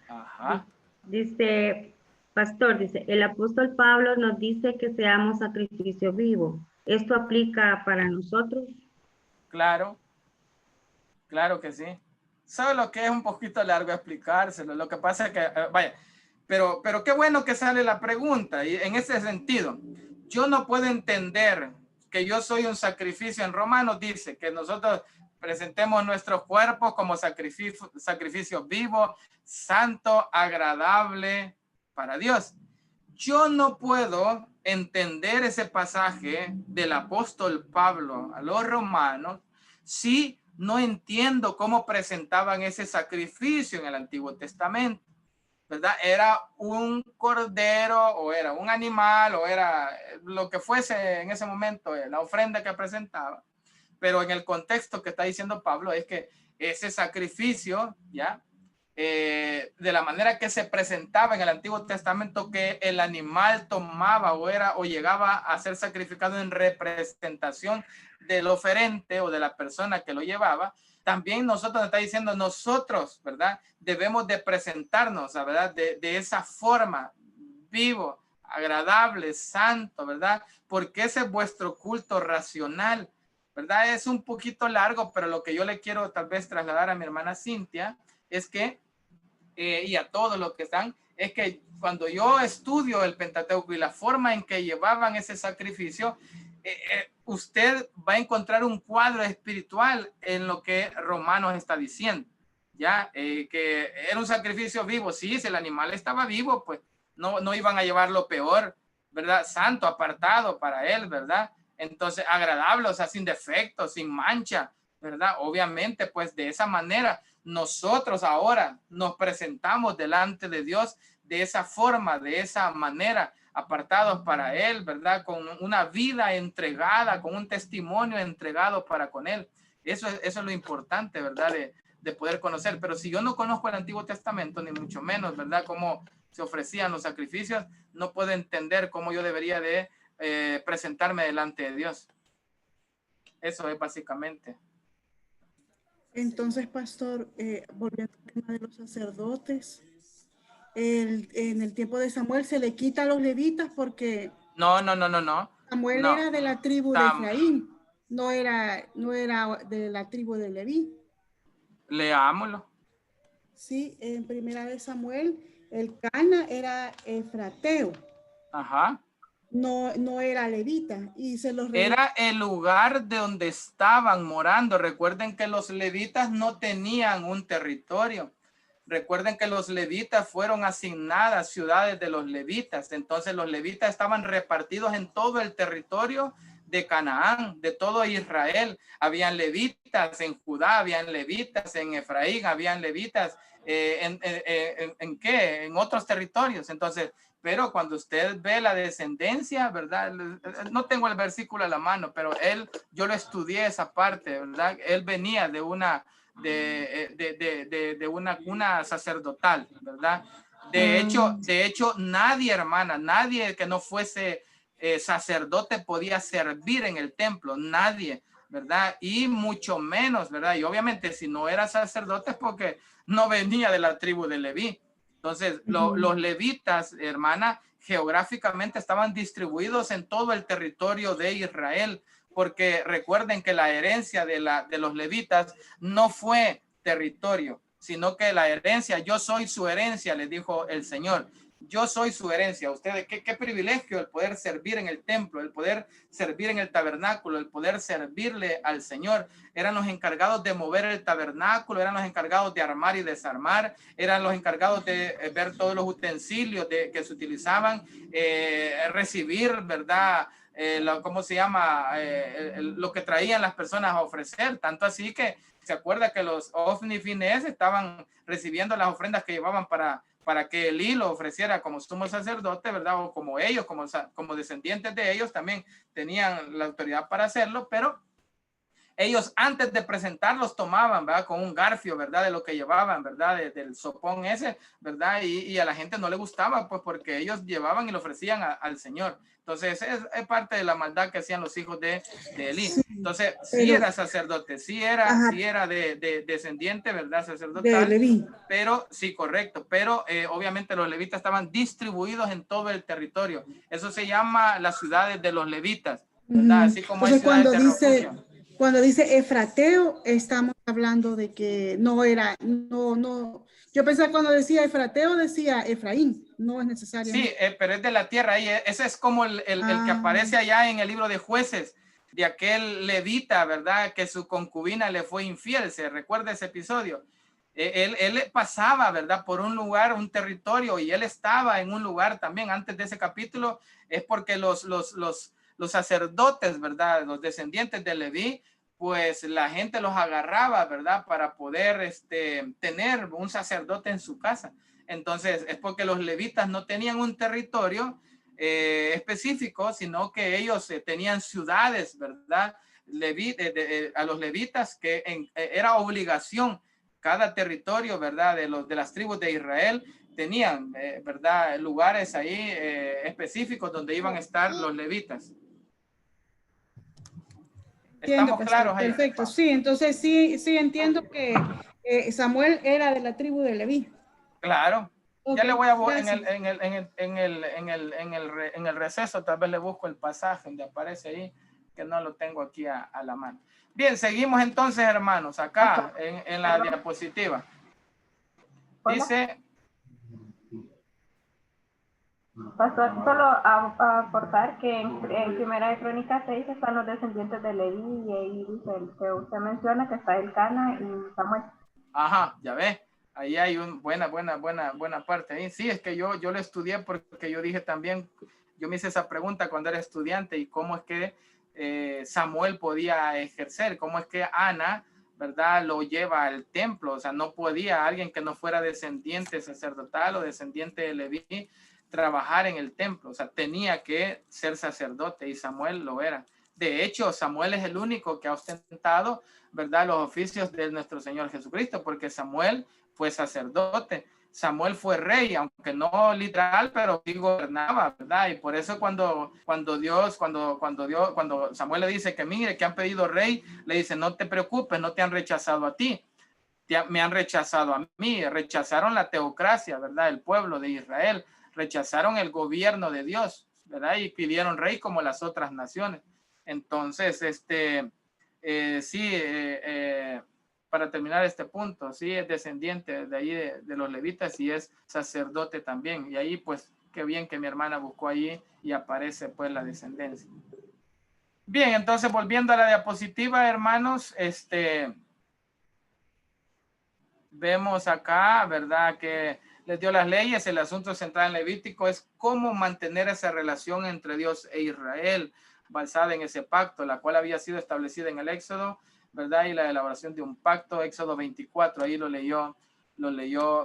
Ajá.
Dice, pastor, dice, el apóstol Pablo nos dice que seamos sacrificio vivo. ¿Esto aplica para nosotros?
Claro, claro que sí. Solo que es un poquito largo explicárselo. Lo que pasa es que, vaya, pero qué bueno que sale la pregunta. Y en ese sentido, yo no puedo entender que yo soy un sacrificio. En Romanos dice que nosotros presentemos nuestros cuerpos como sacrificio vivo, santo, agradable para Dios. Yo no puedo entender ese pasaje del apóstol Pablo a los romanos si no entiendo cómo presentaban ese sacrificio en el Antiguo Testamento, ¿verdad? Era un cordero o era un animal o era lo que fuese en ese momento, la ofrenda que presentaba. Pero en el contexto que está diciendo Pablo es que ese sacrificio, ¿ya? De la manera que se presentaba en el Antiguo Testamento, que el animal tomaba o llegaba a ser sacrificado en representación del oferente o de la persona que lo llevaba, también nosotros está diciendo nosotros, ¿verdad? Debemos de presentarnos, ¿verdad? De esa forma, vivo, agradable, santo, ¿verdad? Porque ese es vuestro culto racional, ¿verdad? Es un poquito largo, pero lo que yo le quiero tal vez trasladar a mi hermana Cintia es que, y a todos los que están, es que cuando yo estudio el Pentateuco y la forma en que llevaban ese sacrificio, usted va a encontrar un cuadro espiritual en lo que Romanos está diciendo, ya, que era un sacrificio vivo. Sí, si el animal estaba vivo, pues no iban a llevarlo peor, ¿verdad? Santo, apartado para él, ¿verdad? Entonces, agradable, o sea, sin defecto, sin mancha, ¿verdad? Obviamente, pues de esa manera, nosotros ahora nos presentamos delante de Dios de esa forma, de esa manera, apartados para Él, ¿verdad? Con una vida entregada, con un testimonio entregado para con Él. Eso es lo importante, ¿verdad? De poder conocer. Pero si yo no conozco el Antiguo Testamento, ni mucho menos, ¿verdad? Cómo se ofrecían los sacrificios, no puedo entender cómo yo debería de presentarme delante de Dios. Eso es básicamente.
Entonces, pastor, volviendo al tema de los sacerdotes, en el tiempo de Samuel se le quita a los levitas porque
No.
Samuel
No.
era de la tribu de Efraín, no era de la tribu de Leví.
Leámoslo.
Sí, en primera de Samuel, el Cana era efrateo.
Ajá.
No era levita y se los
era el lugar de donde estaban morando. Recuerden que los levitas no tenían un territorio. Recuerden que los levitas fueron asignadas ciudades de los levitas. Entonces los levitas estaban repartidos en todo el territorio de Canaán, de todo Israel. Habían levitas en Judá, habían levitas en Efraín, habían levitas en otros territorios. Entonces, pero cuando usted ve la descendencia, ¿verdad? No tengo el versículo a la mano, pero yo lo estudié esa parte, ¿verdad? Él venía de una cuna sacerdotal, ¿verdad? De hecho, nadie, hermana, nadie que no fuese sacerdote podía servir en el templo, nadie, ¿verdad? Y mucho menos, ¿verdad? Y obviamente si no era sacerdote es porque no venía de la tribu de Leví. Entonces, los levitas, hermana, geográficamente estaban distribuidos en todo el territorio de Israel, porque recuerden que la herencia de los levitas no fue territorio, sino que la herencia, yo soy su herencia, les dijo el Señor. Yo soy su herencia. Ustedes, qué privilegio el poder servir en el templo, el poder servir en el tabernáculo, el poder servirle al Señor. Eran los encargados de mover el tabernáculo, eran los encargados de armar y desarmar, eran los encargados de ver todos los utensilios que se utilizaban, recibir, ¿verdad? ¿Cómo se llama? Lo que traían las personas a ofrecer. Tanto así que se acuerda que los Ofni Fines estaban recibiendo las ofrendas que llevaban para para que Elí lo ofreciera como sumo sacerdote, ¿verdad? O como ellos, como descendientes de ellos, también tenían la autoridad para hacerlo, pero ellos antes de presentarlos tomaban, ¿verdad? Con un garfio, ¿verdad? De lo que llevaban, ¿verdad? Del sopón ese, ¿verdad? Y a la gente no le gustaba, pues porque ellos llevaban y lo ofrecían al Señor. Entonces, es parte de la maldad que hacían los hijos de Elí. Entonces, sí era sacerdote, sí era de descendiente, ¿verdad? Sacerdotal.
De Leví.
Pero, sí, correcto. Pero obviamente los levitas estaban distribuidos en todo el territorio. Eso se llama las ciudades de los levitas, ¿verdad? Así como
Entonces,
hay ciudades de refugio.
Cuando dice Efrateo, estamos hablando de que no era, no. Yo pensé cuando decía Efrateo, decía Efraín, no es necesario.
Sí, pero es de la tierra ahí. Ese es como el que aparece allá en el libro de Jueces, de aquel levita, ¿verdad? Que su concubina le fue infiel. ¿Se recuerda ese episodio? Él pasaba, ¿verdad? Por un lugar, un territorio, y él estaba en un lugar también. Antes de ese capítulo, es porque los sacerdotes, ¿verdad? Los descendientes de Leví, pues la gente los agarraba, ¿verdad? Para poder tener un sacerdote en su casa. Entonces, es porque los levitas no tenían un territorio específico, sino que ellos tenían ciudades, ¿verdad? A los levitas que era obligación cada territorio, ¿verdad? De las tribus de Israel tenían, ¿verdad? Lugares ahí específicos donde iban a estar los levitas.
Entiendo, pastor. Perfecto. Sí, entonces sí entiendo que Samuel era de la tribu de Leví.
Claro.
Okay,
ya le voy a en el receso, tal vez le busco el pasaje donde aparece ahí, que no lo tengo aquí a la mano. Bien, seguimos entonces, hermanos, acá en la diapositiva. Dice...
Pastor, solo a aportar que en Primera de Crónicas 6 están los descendientes de Leví, y ahí dice que usted menciona que está Elcana y Samuel.
Ajá, ya ve, ahí hay buena parte ahí. Sí, es que yo lo estudié porque yo dije también, yo me hice esa pregunta cuando era estudiante, y cómo es que Samuel podía ejercer, cómo es que Ana, ¿verdad? Lo lleva al templo. O sea, no podía alguien que no fuera descendiente sacerdotal o descendiente de Leví trabajar en el templo. O sea, tenía que ser sacerdote, y Samuel lo era. De hecho, Samuel es el único que ha ostentado, ¿verdad?, los oficios de nuestro Señor Jesucristo, porque Samuel fue sacerdote. Samuel fue rey, aunque no literal, pero sí gobernaba, ¿verdad? Y por eso cuando Samuel le dice que mire, que han pedido rey, le dice, no te preocupes, no te han rechazado a ti, me han rechazado a mí. Rechazaron la teocracia, ¿verdad? El pueblo de Israel, rechazaron el gobierno de Dios, ¿verdad? Y pidieron rey como las otras naciones. Entonces, para terminar este punto, sí es descendiente de ahí de los levitas, y es sacerdote también. Y ahí, pues, qué bien que mi hermana buscó allí y aparece, pues, la descendencia. Bien, entonces, volviendo a la diapositiva, hermanos, vemos acá, ¿verdad?, que les dio las leyes. El asunto central en Levítico es cómo mantener esa relación entre Dios e Israel, basada en ese pacto, la cual había sido establecida en el Éxodo, ¿verdad? Y la elaboración de un pacto, Éxodo 24, ahí lo leyó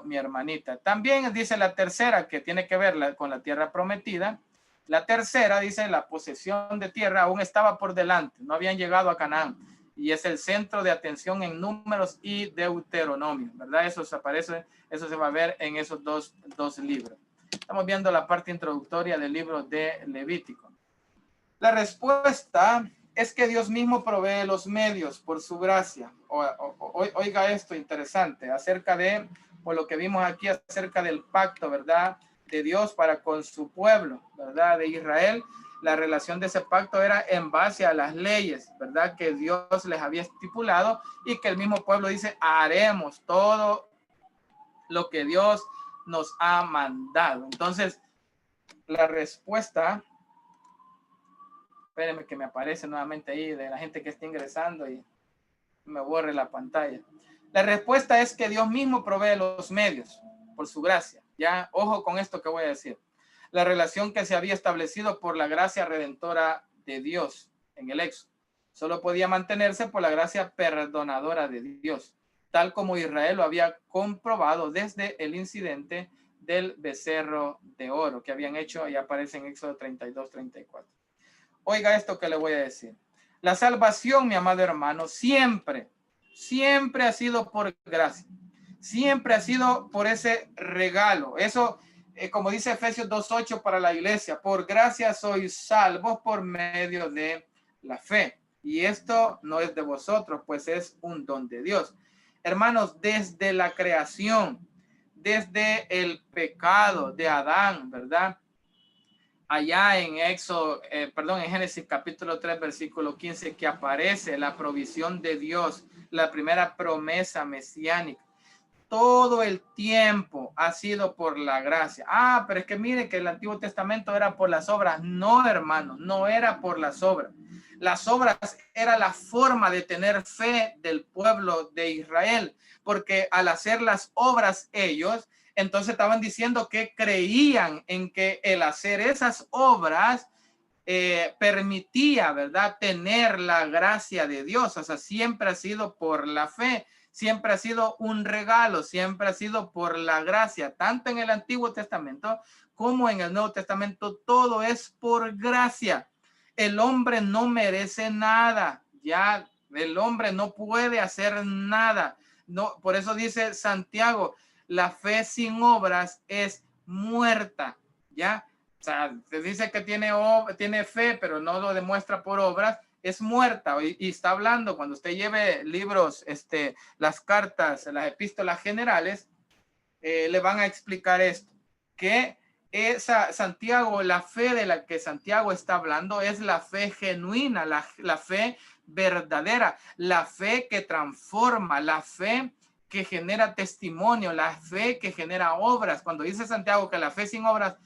mi hermanita. También dice la tercera, que tiene que ver con la tierra prometida. La tercera dice, la posesión de tierra aún estaba por delante, no habían llegado a Canaán, y es el centro de atención en Números y Deuteronomio, ¿verdad? Eso se va a ver en esos dos libros. Estamos viendo la parte introductoria del libro de Levítico. La respuesta es que Dios mismo provee los medios por su gracia. Oiga esto interesante, acerca de, por lo que vimos aquí, acerca del pacto, ¿verdad?, de Dios para con su pueblo, ¿verdad?, de Israel. La relación de ese pacto era en base a las leyes, ¿verdad?, que Dios les había estipulado, y que el mismo pueblo dice, haremos todo lo que Dios nos ha mandado. Entonces, la respuesta, espérenme que me aparece nuevamente ahí de la gente que está ingresando y me borre la pantalla. La respuesta es que Dios mismo provee los medios por su gracia. Ya, ojo con esto que voy a decir. La relación que se había establecido por la gracia redentora de Dios en el Éxodo solo podía mantenerse por la gracia perdonadora de Dios, tal como Israel lo había comprobado desde el incidente del becerro de oro que habían hecho, y aparece en Éxodo 32, 34. Oiga esto que le voy a decir. La salvación, mi amado hermano, siempre ha sido por gracia. Siempre ha sido por ese regalo. Eso, como dice Efesios 2:8 para la iglesia, por gracia sois salvos por medio de la fe. Y esto no es de vosotros, pues es un don de Dios. Hermanos, desde la creación, desde el pecado de Adán, ¿verdad? Allá en en Génesis capítulo 3, versículo 15, que aparece la provisión de Dios, la primera promesa mesiánica. Todo el tiempo ha sido por la gracia. Pero es que mire que el Antiguo Testamento era por las obras. No, hermano, no era por las obras. Las obras era la forma de tener fe del pueblo de Israel, porque al hacer las obras ellos, entonces estaban diciendo que creían en que el hacer esas obras permitía, ¿verdad?, tener la gracia de Dios. O sea, siempre ha sido por la fe. Siempre ha sido un regalo, siempre ha sido por la gracia, tanto en el Antiguo Testamento como en el Nuevo Testamento. Todo es por gracia. El hombre no merece nada, ya el hombre no puede hacer nada. No, por eso dice Santiago, la fe sin obras es muerta, ya. O sea, se dice que tiene fe, pero no lo demuestra por obras, es muerta. Y está hablando, cuando usted lleve libros, las cartas, las epístolas generales, le van a explicar esto, que Santiago, la fe de la que Santiago está hablando es la fe genuina, la fe verdadera, la fe que transforma, la fe que genera testimonio, la fe que genera obras. Cuando dice Santiago que la fe sin obras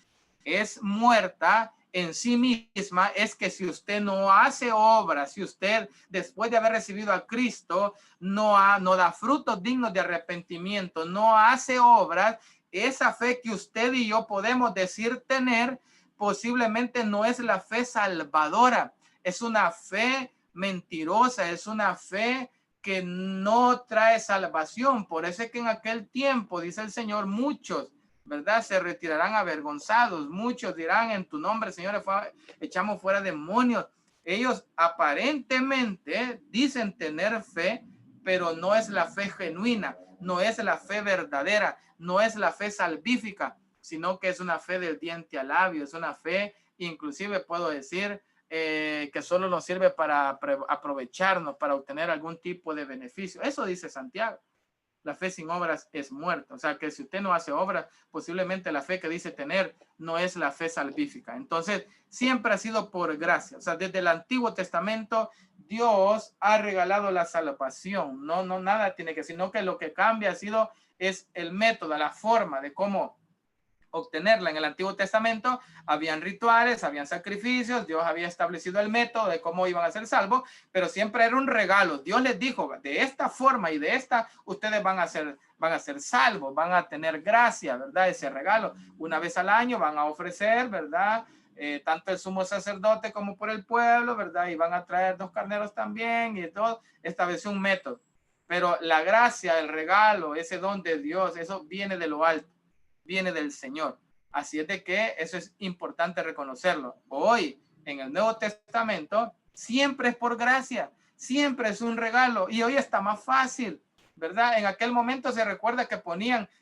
es muerta en sí misma, es que si usted no hace obras, si usted después de haber recibido a Cristo no da frutos dignos de arrepentimiento, no hace obras, esa fe que usted y yo podemos decir tener posiblemente no es la fe salvadora, es una fe mentirosa, es una fe que no trae salvación. Por eso es que en aquel tiempo, dice el Señor, muchos, ¿verdad?, se retirarán avergonzados. Muchos dirán, en tu nombre, Señor, echamos fuera demonios. Ellos aparentemente dicen tener fe, pero no es la fe genuina, no es la fe verdadera, no es la fe salvífica, sino que es una fe del diente al labio, es una fe, inclusive puedo decir, que solo nos sirve para aprovecharnos, para obtener algún tipo de beneficio. Eso dice Santiago. La fe sin obras es muerta. O sea que si usted no hace obras, posiblemente la fe que dice tener no es la fe salvífica. Entonces, siempre ha sido por gracia. O sea, desde el Antiguo Testamento, Dios ha regalado la salvación. No, nada tiene que, sino que lo que cambia es el método, la forma de cómo obtenerla. En el Antiguo Testamento habían rituales, habían sacrificios, Dios había establecido el método de cómo iban a ser salvos, pero siempre era un regalo. Dios les dijo, de esta forma y de esta, ustedes van a ser salvos, van a tener gracia, ¿verdad? Ese regalo. Una vez al año van a ofrecer, ¿verdad? Tanto el sumo sacerdote como por el pueblo, ¿verdad? Y van a traer 2 carneros también y todo. Estableció un método. Pero la gracia, el regalo, ese don de Dios, eso viene de lo alto, viene del Señor. Así es de que eso es importante reconocerlo. Hoy, en el Nuevo Testamento, siempre es por gracia, siempre es un regalo. Y hoy está más fácil, ¿verdad? En aquel momento se recuerda que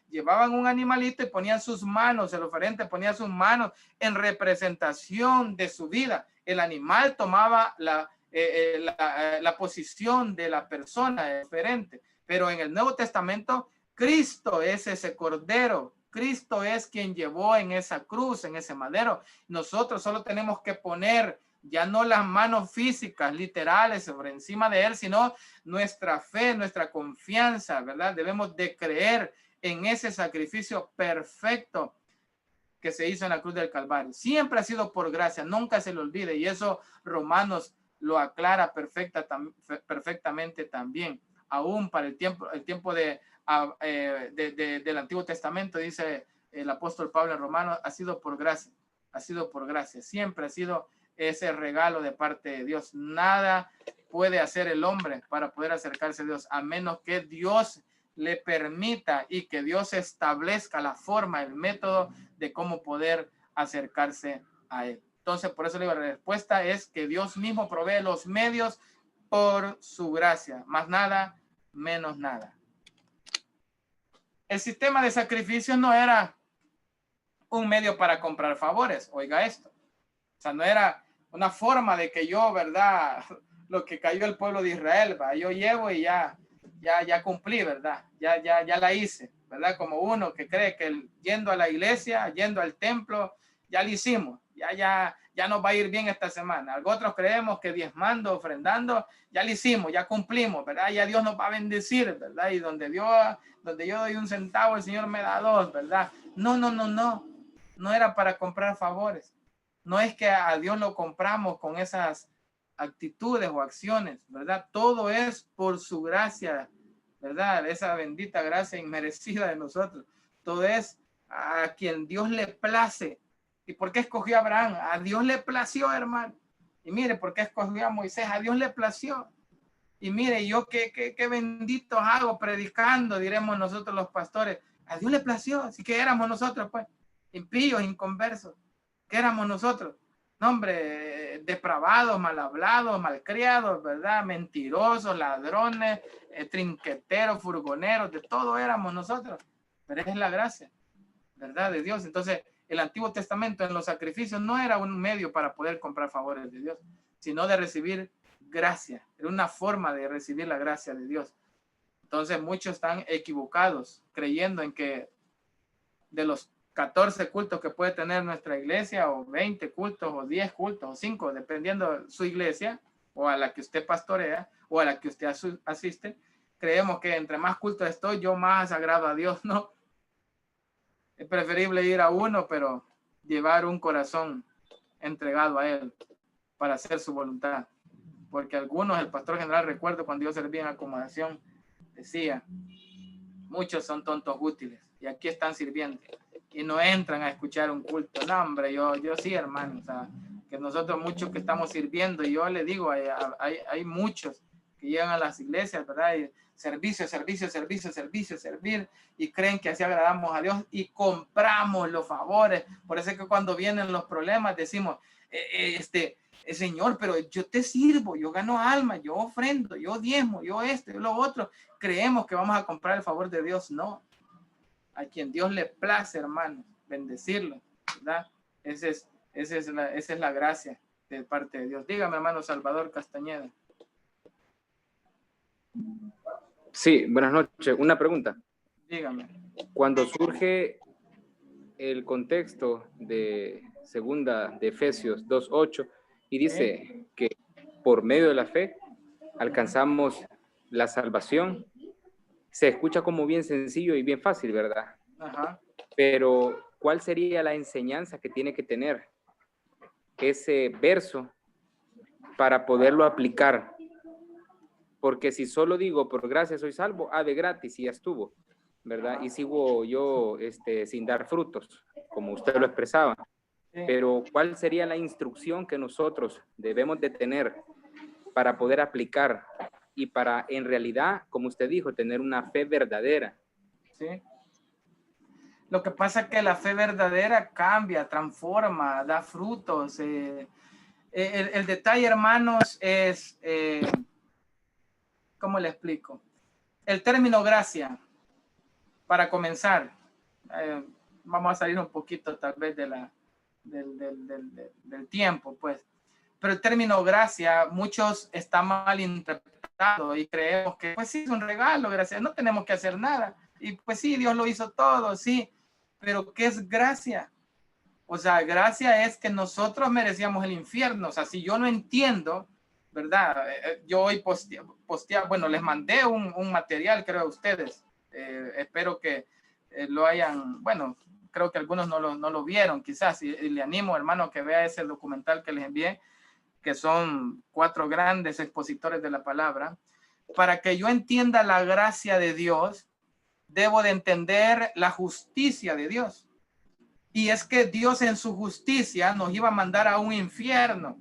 llevaban un animalito y ponían sus manos, el oferente ponía sus manos en representación de su vida. El animal tomaba la posición de la persona, el oferente. Pero en el Nuevo Testamento, Cristo es ese cordero. Cristo es quien llevó en esa cruz, en ese madero. Nosotros solo tenemos que poner ya no las manos físicas, literales, sobre encima de él, sino nuestra fe, nuestra confianza, ¿verdad? Debemos de creer en ese sacrificio perfecto que se hizo en la cruz del Calvario. Siempre ha sido por gracia, nunca se le olvide, y eso Romanos lo aclara perfectamente también. Aún para el tiempo del Antiguo Testamento, dice el apóstol Pablo en Romanos, ha sido por gracia, siempre ha sido ese regalo de parte de Dios. Nada puede hacer el hombre para poder acercarse a Dios, a menos que Dios le permita y que Dios establezca la forma, el método de cómo poder acercarse a Él. Entonces, por eso la respuesta es que Dios mismo provee los medios por su gracia, más nada, menos nada. El sistema de sacrificios no era un medio para comprar favores, oiga esto. O sea, no era una forma de que yo, ¿verdad? Lo que cayó el pueblo de Israel, ¿verdad? Yo llevo y ya cumplí, ¿verdad? Ya la hice, ¿verdad? Como uno que cree que yendo a la iglesia, yendo al templo, ya lo hicimos, ya nos va a ir bien esta semana. Otros creemos que diezmando, ofrendando, ya lo hicimos, ya cumplimos, ¿verdad? Ya Dios nos va a bendecir, ¿verdad? Y donde yo doy 1 centavo, el Señor me da 2, ¿verdad? No era para comprar favores. No es que a Dios lo compramos con esas actitudes o acciones, ¿verdad? Todo es por su gracia, ¿verdad? Esa bendita gracia inmerecida de nosotros. Todo es a quien Dios le place. ¿Y por qué escogió a Abraham? A Dios le plació, hermano. Y mire, ¿por qué escogió a Moisés? A Dios le plació. Y mire, yo qué benditos hago predicando, diremos nosotros los pastores. A Dios le plació. Así que éramos nosotros, pues, impíos, inconversos. ¿Qué éramos nosotros? No, hombre, depravados, mal hablados, malcriados, ¿verdad? Mentirosos, ladrones, trinqueteros, furgoneros, de todo éramos nosotros. Pero es la gracia, ¿verdad? De Dios. Entonces, el Antiguo Testamento en los sacrificios no era un medio para poder comprar favores de Dios, sino de recibir gracia. Era una forma de recibir la gracia de Dios. Entonces, muchos están equivocados creyendo en que de los 14 cultos que puede tener nuestra iglesia, o 20 cultos, o 10 cultos, o 5, dependiendo de su iglesia, o a la que usted pastorea, o a la que usted asiste, creemos que entre más cultos estoy, yo más agrado a Dios, ¿no? Es preferible ir a uno, pero llevar un corazón entregado a Él para hacer su voluntad. Porque algunos, el pastor general, recuerdo cuando yo servía en acomodación, decía, muchos son tontos útiles, y aquí están sirviendo. Y no entran a escuchar un culto. No, hombre, yo sí, hermano. O sea, que nosotros muchos que estamos sirviendo, y yo le digo, hay muchos que llegan a las iglesias, ¿verdad? Y servicio, servir, y creen que así agradamos a Dios y compramos los favores. Por eso es que cuando vienen los problemas decimos, Señor, pero yo te sirvo, yo gano alma, yo ofrendo, yo diezmo, yo esto, yo lo otro. Creemos que vamos a comprar el favor de Dios. No. A quien Dios le place, hermano, bendecirlo, ¿verdad? Esa es la gracia de parte de Dios. Dígame, hermano Salvador Castañeda.
Sí, buenas noches. Una pregunta.
Dígame.
Cuando surge el contexto de segunda de Efesios 2:8 y dice que por medio de la fe alcanzamos la salvación, se escucha como bien sencillo y bien fácil, ¿verdad?
Ajá.
Pero, ¿cuál sería la enseñanza que tiene que tener ese verso para poderlo aplicar? Porque si solo digo, por gracia soy salvo, de gratis y ya estuvo, ¿verdad? Y sigo yo sin dar frutos, como usted lo expresaba. Pero, ¿cuál sería la instrucción que nosotros debemos de tener para poder aplicar y para, en realidad, como usted dijo, tener una fe verdadera?
Sí. Lo que pasa es que la fe verdadera cambia, transforma, da frutos. El detalle, hermanos, es, ¿cómo le explico? El término gracia, para comenzar, vamos a salir un poquito tal vez del tiempo, pues. Pero el término gracia, muchos está mal interpretado y creemos que, pues sí, es un regalo, gracias, no tenemos que hacer nada. Y pues sí, Dios lo hizo todo, sí. Pero ¿qué es gracia? O sea, gracia es que nosotros merecíamos el infierno. O sea, si yo no entiendo, ¿verdad? Yo hoy bueno, les mandé un material, creo, a ustedes. Espero que lo hayan, bueno, creo que algunos no lo vieron, quizás. Y le animo, hermano, que vea ese documental que les envié, que son 4 grandes expositores de la palabra. Para que yo entienda la gracia de Dios, debo de entender la justicia de Dios. Y es que Dios en su justicia nos iba a mandar a un infierno.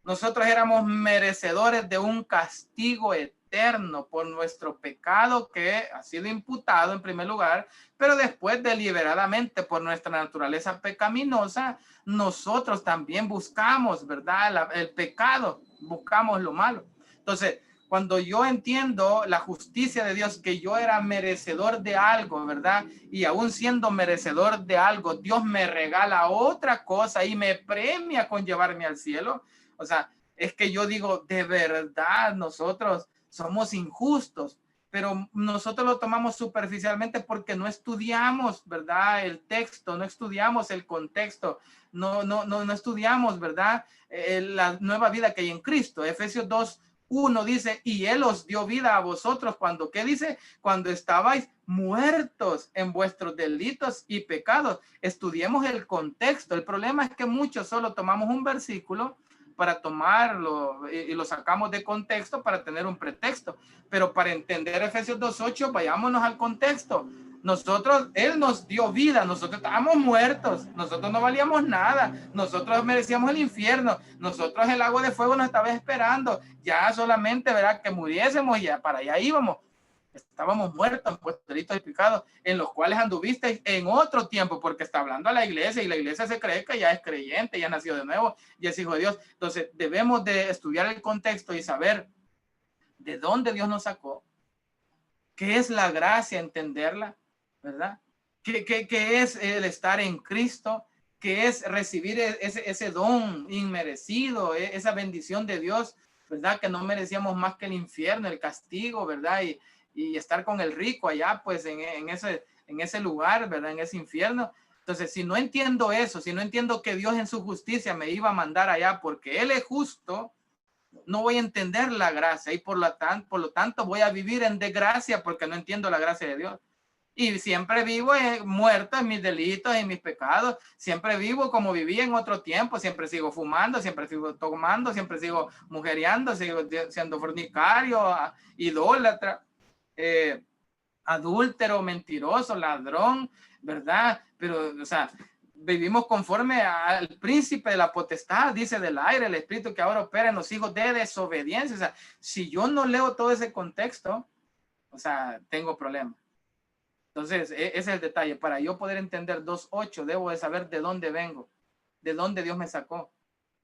Nosotros éramos merecedores de un castigo eterno eterno por nuestro pecado que ha sido imputado en primer lugar, pero después deliberadamente por nuestra naturaleza pecaminosa, nosotros también buscamos, ¿verdad? El pecado, buscamos lo malo. Entonces, cuando yo entiendo la justicia de Dios, que yo era merecedor de algo, ¿verdad? Y aún siendo merecedor de algo, Dios me regala otra cosa y me premia con llevarme al cielo. O sea, es que yo digo, de verdad, nosotros somos injustos, pero nosotros lo tomamos superficialmente porque no estudiamos, ¿verdad? El texto, no estudiamos el contexto, no estudiamos, ¿verdad? La nueva vida que hay en Cristo. Efesios 2:1 dice, y Él os dio vida a vosotros cuando, ¿qué dice? Cuando estabais muertos en vuestros delitos y pecados. Estudiemos el contexto. El problema es que muchos solo tomamos un versículo para tomarlo y lo sacamos de contexto para tener un pretexto. Pero para entender Efesios 2:8, vayámonos al contexto. Nosotros, Él nos dio vida, nosotros estábamos muertos, nosotros no valíamos nada, nosotros merecíamos el infierno, nosotros el lago de fuego nos estaba esperando, ya solamente, ¿verdad? Que muriésemos y ya para allá íbamos. Estábamos muertos por delitos y pecados en los cuales anduvisteis en otro tiempo, porque está hablando a la iglesia y la iglesia se cree que ya es creyente, ya nació de nuevo, ya es hijo de Dios. Entonces debemos de estudiar el contexto y saber de dónde Dios nos sacó, qué es la gracia, entenderla, ¿verdad? ¿Qué es el estar en Cristo? ¿Qué es recibir ese don inmerecido, esa bendición de Dios, ¿verdad? Que no merecíamos más que el infierno, el castigo, ¿verdad? Y estar con el rico allá, pues en ese lugar, ¿verdad? En ese infierno. Entonces, si no entiendo eso, si no entiendo que Dios en su justicia me iba a mandar allá porque Él es justo, no voy a entender la gracia y por lo tanto voy a vivir en desgracia porque no entiendo la gracia de Dios. Y siempre vivo muerto en mis delitos, en mis pecados. Siempre vivo como viví en otro tiempo. Siempre sigo fumando, siempre sigo tomando, siempre sigo mujeriando, sigo siendo fornicario, idólatra, adúltero, mentiroso, ladrón, ¿verdad? Pero, o sea, vivimos conforme al príncipe de la potestad, dice del aire, el espíritu que ahora opera en los hijos de desobediencia. O sea, si yo no leo todo ese contexto, o sea, tengo problemas. Entonces, ese es el detalle. Para yo poder entender 2:8, debo de saber de dónde vengo, de dónde Dios me sacó.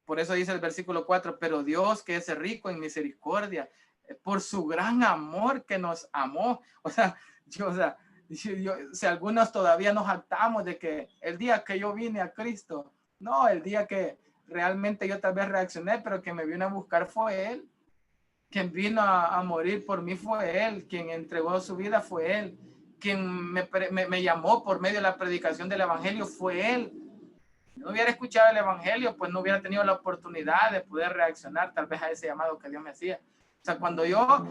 Por eso dice el versículo 4, pero Dios que es rico en misericordia, por su gran amor que nos amó. O sea, si algunos todavía nos jactamos de que el día que yo vine a Cristo, no, el día que realmente yo tal vez reaccioné, pero que me vino a buscar fue Él. Quien vino a morir por mí fue Él. Quien entregó su vida fue Él. Quien me llamó por medio de la predicación del evangelio fue Él. Si no hubiera escuchado el evangelio, pues no hubiera tenido la oportunidad de poder reaccionar tal vez a ese llamado que Dios me hacía. O sea, cuando yo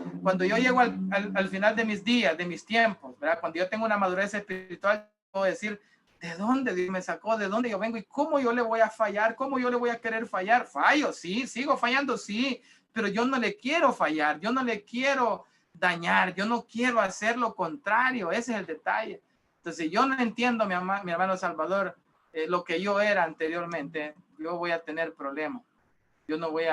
llego al final de mis días, de mis tiempos, ¿verdad? Cuando yo tengo una madurez espiritual, puedo decir, ¿de dónde Dios me sacó? ¿De dónde yo vengo? ¿Y cómo yo le voy a fallar? ¿Cómo yo le voy a querer fallar? Fallo, sí, sigo fallando, sí, pero yo no le quiero fallar, yo no le quiero dañar, yo no quiero hacer lo contrario, ese es el detalle. Entonces, yo no entiendo, mi hermano Salvador, lo que yo era anteriormente, yo voy a tener problemas. Yo voy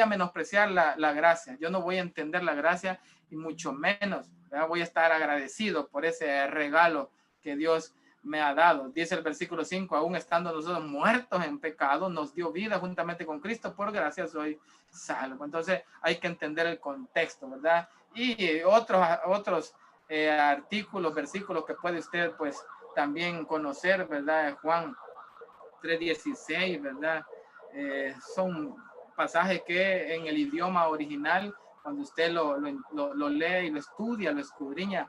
a menospreciar la gracia. Yo no voy a entender la gracia y mucho menos, ¿verdad? Voy a estar agradecido por ese regalo que Dios me ha dado. Dice el versículo 5, aún estando nosotros muertos en pecado, nos dio vida juntamente con Cristo, por gracia soy salvo. Entonces hay que entender el contexto, ¿verdad? Y otros artículos, versículos que puede usted pues también conocer, ¿verdad? Juan 3:16, ¿verdad? Son pasajes que en el idioma original, cuando usted lo lee y lo estudia, lo escudriña,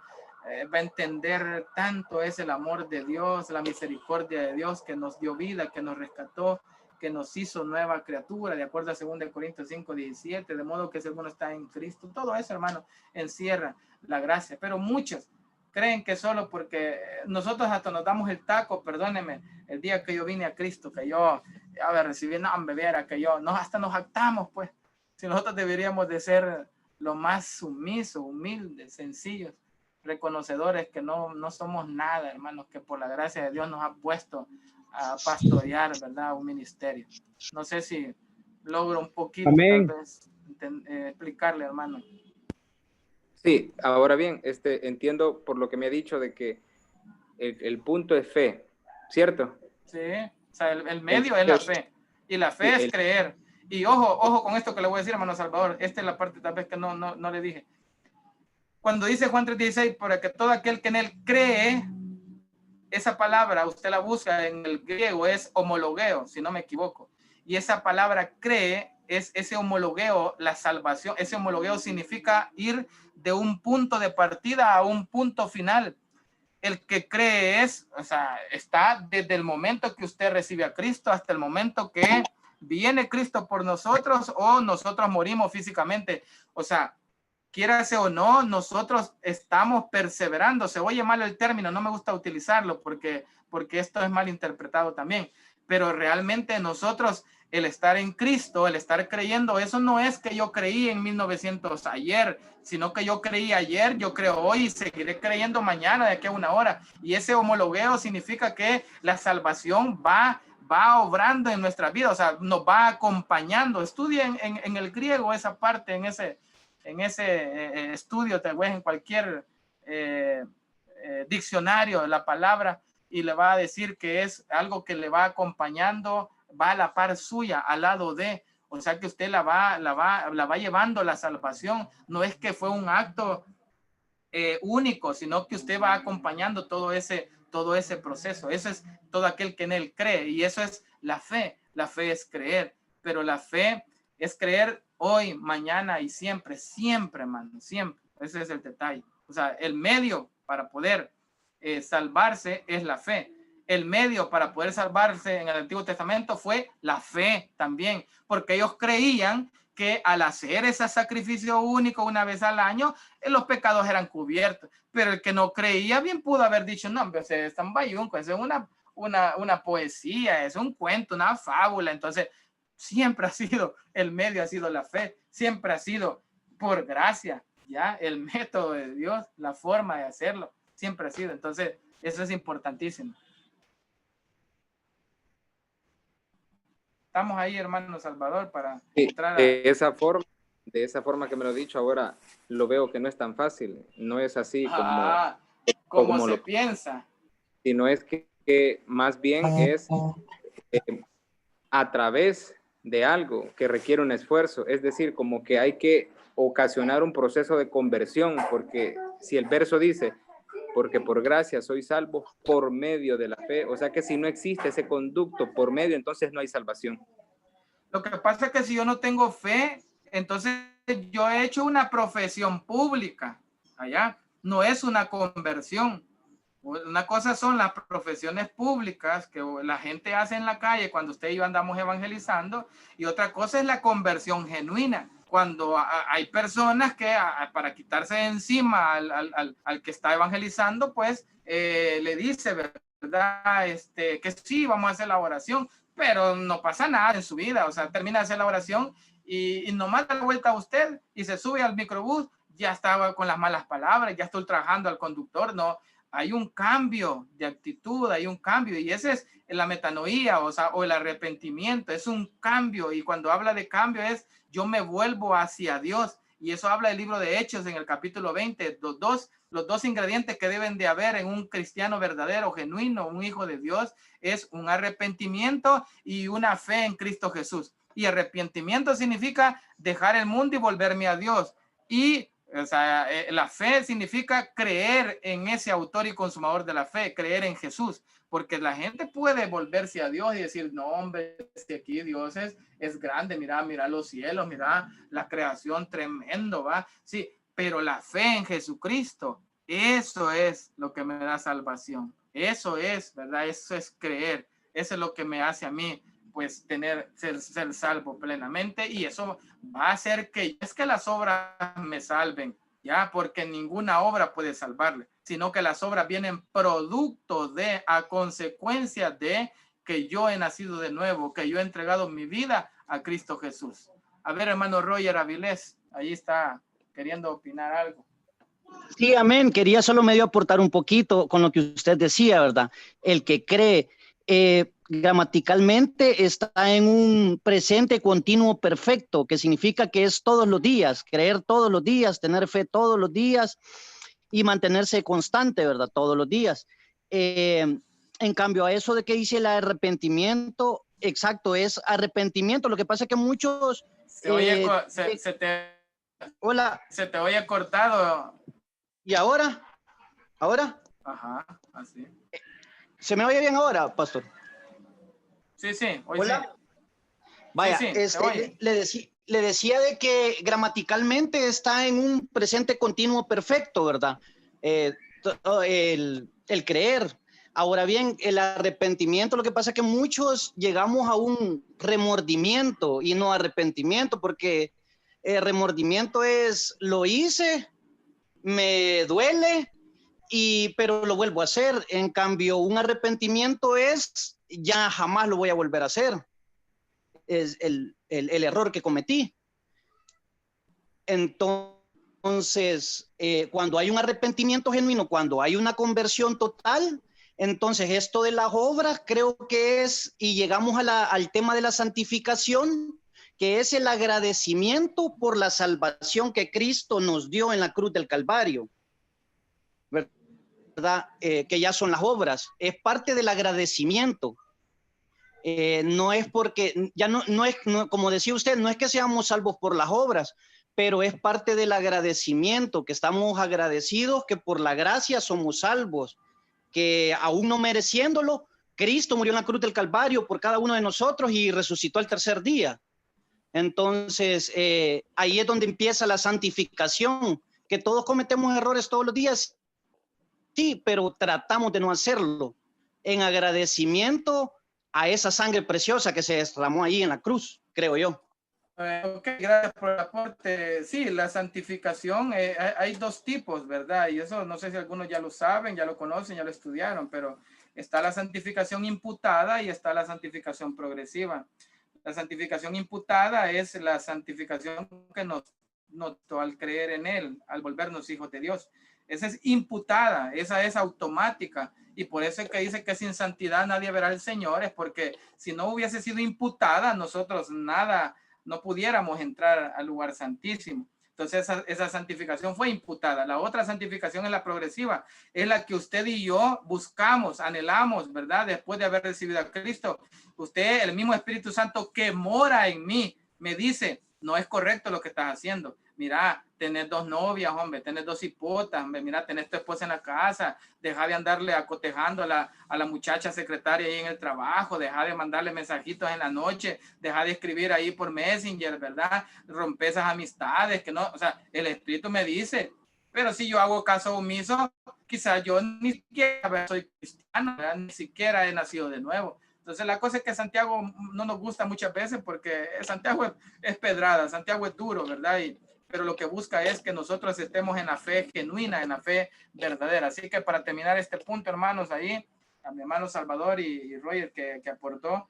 va a entender tanto es el amor de Dios, la misericordia de Dios que nos dio vida, que nos rescató, que nos hizo nueva criatura, de acuerdo a 2 Corintios 5:17, de modo que si alguno está en Cristo, todo eso, hermano, encierra la gracia. Pero muchos creen que solo porque nosotros hasta nos damos el taco, perdónenme, el día que yo vine a Cristo, que yo recibí, no, bebiera, que yo, hasta nos jactamos, pues, si nosotros deberíamos de ser lo más sumisos, humildes, sencillos, reconocedores que no somos nada, hermanos, que por la gracia de Dios nos ha puesto a pastorear, ¿verdad? Un ministerio. No sé si logro un poquito,
Amén.
tal vez, explicarle, hermano.
Sí, ahora bien, entiendo por lo que me ha dicho de que el punto es fe, ¿cierto?
Sí, o sea, el medio es la fe. Y la fe es creer. Y ojo con esto que le voy a decir, hermano Salvador. Esta es la parte tal vez que no le dije. Cuando dice Juan 3:16, para que todo aquel que en él cree, esa palabra, usted la busca en el griego, es homologueo, si no me equivoco. Y esa palabra cree es ese homologueo, la salvación. Ese homologueo significa ir de un punto de partida a un punto final. El que cree o sea, está desde el momento que usted recibe a Cristo hasta el momento que viene Cristo por nosotros o nosotros morimos físicamente. O sea, quiérase o no, nosotros estamos perseverando. Se oye mal el término, no me gusta utilizarlo porque esto es mal interpretado también. Pero realmente nosotros, el estar en Cristo, el estar creyendo, eso no es que yo creí en 1900 ayer, sino que yo creí ayer, yo creo hoy y seguiré creyendo mañana de aquí a una hora. Y ese homologueo significa que la salvación va obrando en nuestra vida, o sea, nos va acompañando. Estudien en el griego esa parte, en ese estudio, tal vez en cualquier diccionario de la palabra, y le va a decir que es algo que le va acompañando, va a la par suya, al lado de, o sea que usted la va llevando la salvación. No es que fue un acto único, sino que usted va acompañando todo ese proceso. Eso es todo aquel que en él cree, y eso es la fe. La fe es creer, pero la fe es creer hoy, mañana y siempre, hermano, siempre. Ese es el detalle. O sea, el medio para poder salvarse es la fe. El medio para poder salvarse en el Antiguo Testamento fue la fe también, porque ellos creían que al hacer ese sacrificio único una vez al año, los pecados eran cubiertos. Pero el que no creía bien pudo haber dicho, no, hombre, es tan bayunco, es una poesía, es un cuento, una fábula. Entonces, siempre ha sido, el medio ha sido la fe, siempre ha sido por gracia, ya, el método de Dios, la forma de hacerlo, siempre ha sido. Entonces, eso es importantísimo. Estamos ahí, hermano Salvador, para entrar
de esa forma que me lo he dicho ahora, lo veo que no es tan fácil, no es así
como se piensa.
Sino es que más bien es a través de algo que requiere un esfuerzo, es decir, como que hay que ocasionar un proceso de conversión, porque si el verso dice, porque por gracia soy salvo por medio de la fe, o sea que si no existe ese conducto por medio, entonces no hay salvación.
Lo que pasa es que si yo no tengo fe, entonces yo he hecho una profesión pública, allá, no es una conversión. Una cosa son las profesiones públicas que la gente hace en la calle cuando usted y yo andamos evangelizando, y otra cosa es la conversión genuina, cuando hay personas que para quitarse de encima al que está evangelizando, pues le dice, ¿verdad? Que sí, vamos a hacer la oración, pero no pasa nada en su vida. O sea, termina de hacer la oración y nomás da la vuelta a usted y se sube al microbús, ya estaba con las malas palabras, ya está ultrajando al conductor. No, hay un cambio de actitud, hay un cambio, y ese es la metanoía, o el arrepentimiento, es un cambio. Y cuando habla de cambio es yo me vuelvo hacia Dios, y eso habla el libro de Hechos en el capítulo 20, los dos ingredientes que deben de haber en un cristiano verdadero, genuino, un hijo de Dios, es un arrepentimiento y una fe en Cristo Jesús. Y arrepentimiento significa dejar el mundo y volverme a Dios, y o sea, la fe significa creer en ese autor y consumador de la fe, creer en Jesús, porque la gente puede volverse a Dios y decir, no, hombre, aquí Dios es grande, mira los cielos, mira la creación, tremendo, va. Sí, pero la fe en Jesucristo, eso es lo que me da salvación. Eso es, ¿verdad? Eso es creer. Eso es lo que me hace a mí, pues, ser salvo plenamente, y eso va a hacer que es que las obras me salven, ya, porque ninguna obra puede salvarle, sino que las obras vienen producto a consecuencia de que yo he nacido de nuevo, que yo he entregado mi vida a Cristo Jesús. A ver, hermano Roger Avilés, ahí está queriendo opinar algo.
Sí, amén. Quería solo medio aportar un poquito con lo que usted decía, ¿verdad? El que cree, gramaticalmente está en un presente continuo perfecto, que significa que es todos los días, creer todos los días, tener fe todos los días y mantenerse constante, ¿verdad? Todos los días. En cambio, a eso de que dice el arrepentimiento, exacto, es arrepentimiento. Lo que pasa es que muchos... Hola.
Se te oye cortado.
¿Y ahora? ¿Ahora?
Ajá, así.
¿Se me oye bien ahora, pastor?
Sí, sí.
Hola.
Sí.
Vaya,
Sí,
le decía de que gramaticalmente está en un presente continuo perfecto, ¿verdad? El creer. Ahora bien, el arrepentimiento, lo que pasa es que muchos llegamos a un remordimiento y no arrepentimiento, porque el remordimiento es, lo hice, me duele, pero lo vuelvo a hacer. En cambio, un arrepentimiento es, ya jamás lo voy a volver a hacer. Es el error que cometí. Entonces, cuando hay un arrepentimiento genuino, cuando hay una conversión total, entonces esto de las obras creo que es, y llegamos al tema de la santificación, que es el agradecimiento por la salvación que Cristo nos dio en la cruz del Calvario, ¿verdad? Que ya son las obras, es parte del agradecimiento. No es porque, ya no es, como decía usted, no es que seamos salvos por las obras, pero es parte del agradecimiento, que estamos agradecidos que por la gracia somos salvos, que aún no mereciéndolo, Cristo murió en la cruz del Calvario por cada uno de nosotros y resucitó al tercer día. Entonces, ahí es donde empieza la santificación, que todos cometemos errores todos los días, sí, pero tratamos de no hacerlo, en agradecimiento a esa sangre preciosa que se derramó ahí en la cruz, creo yo.
Ok, gracias por el aporte. Sí, la santificación, hay dos tipos, ¿verdad? Y eso no sé si algunos ya lo saben, ya lo conocen, ya lo estudiaron, pero está la santificación imputada y está la santificación progresiva. La santificación imputada es la santificación que nos notó al creer en Él, al volvernos hijos de Dios. Esa es imputada, esa es automática. Y por eso es que dice que sin santidad nadie verá al Señor, es porque si no hubiese sido imputada, nosotros no pudiéramos entrar al lugar santísimo. Entonces esa santificación fue imputada. La otra santificación es la progresiva, es la que usted y yo buscamos, anhelamos, ¿verdad? Después de haber recibido a Cristo, usted, el mismo Espíritu Santo que mora en mí, me dice, no es correcto lo que estás haciendo. Mira, tenés dos novias, hombre, tenés dos hipotas, hombre, mira, tenés tu esposa en la casa, deja de andarle acotejando a la muchacha secretaria ahí en el trabajo, deja de mandarle mensajitos en la noche, deja de escribir ahí por Messenger, ¿verdad? Rompe esas amistades, que no, o sea, el Espíritu me dice, pero si yo hago caso omiso, quizás yo ni siquiera soy cristiano, ¿verdad? Ni siquiera he nacido de nuevo. Entonces la cosa es que Santiago no nos gusta muchas veces porque Santiago es pedrada, Santiago es duro, ¿verdad? Pero lo que busca es que nosotros estemos en la fe genuina, en la fe verdadera. Así que para terminar este punto, hermanos, ahí, a mi hermano Salvador y Roger que aportó,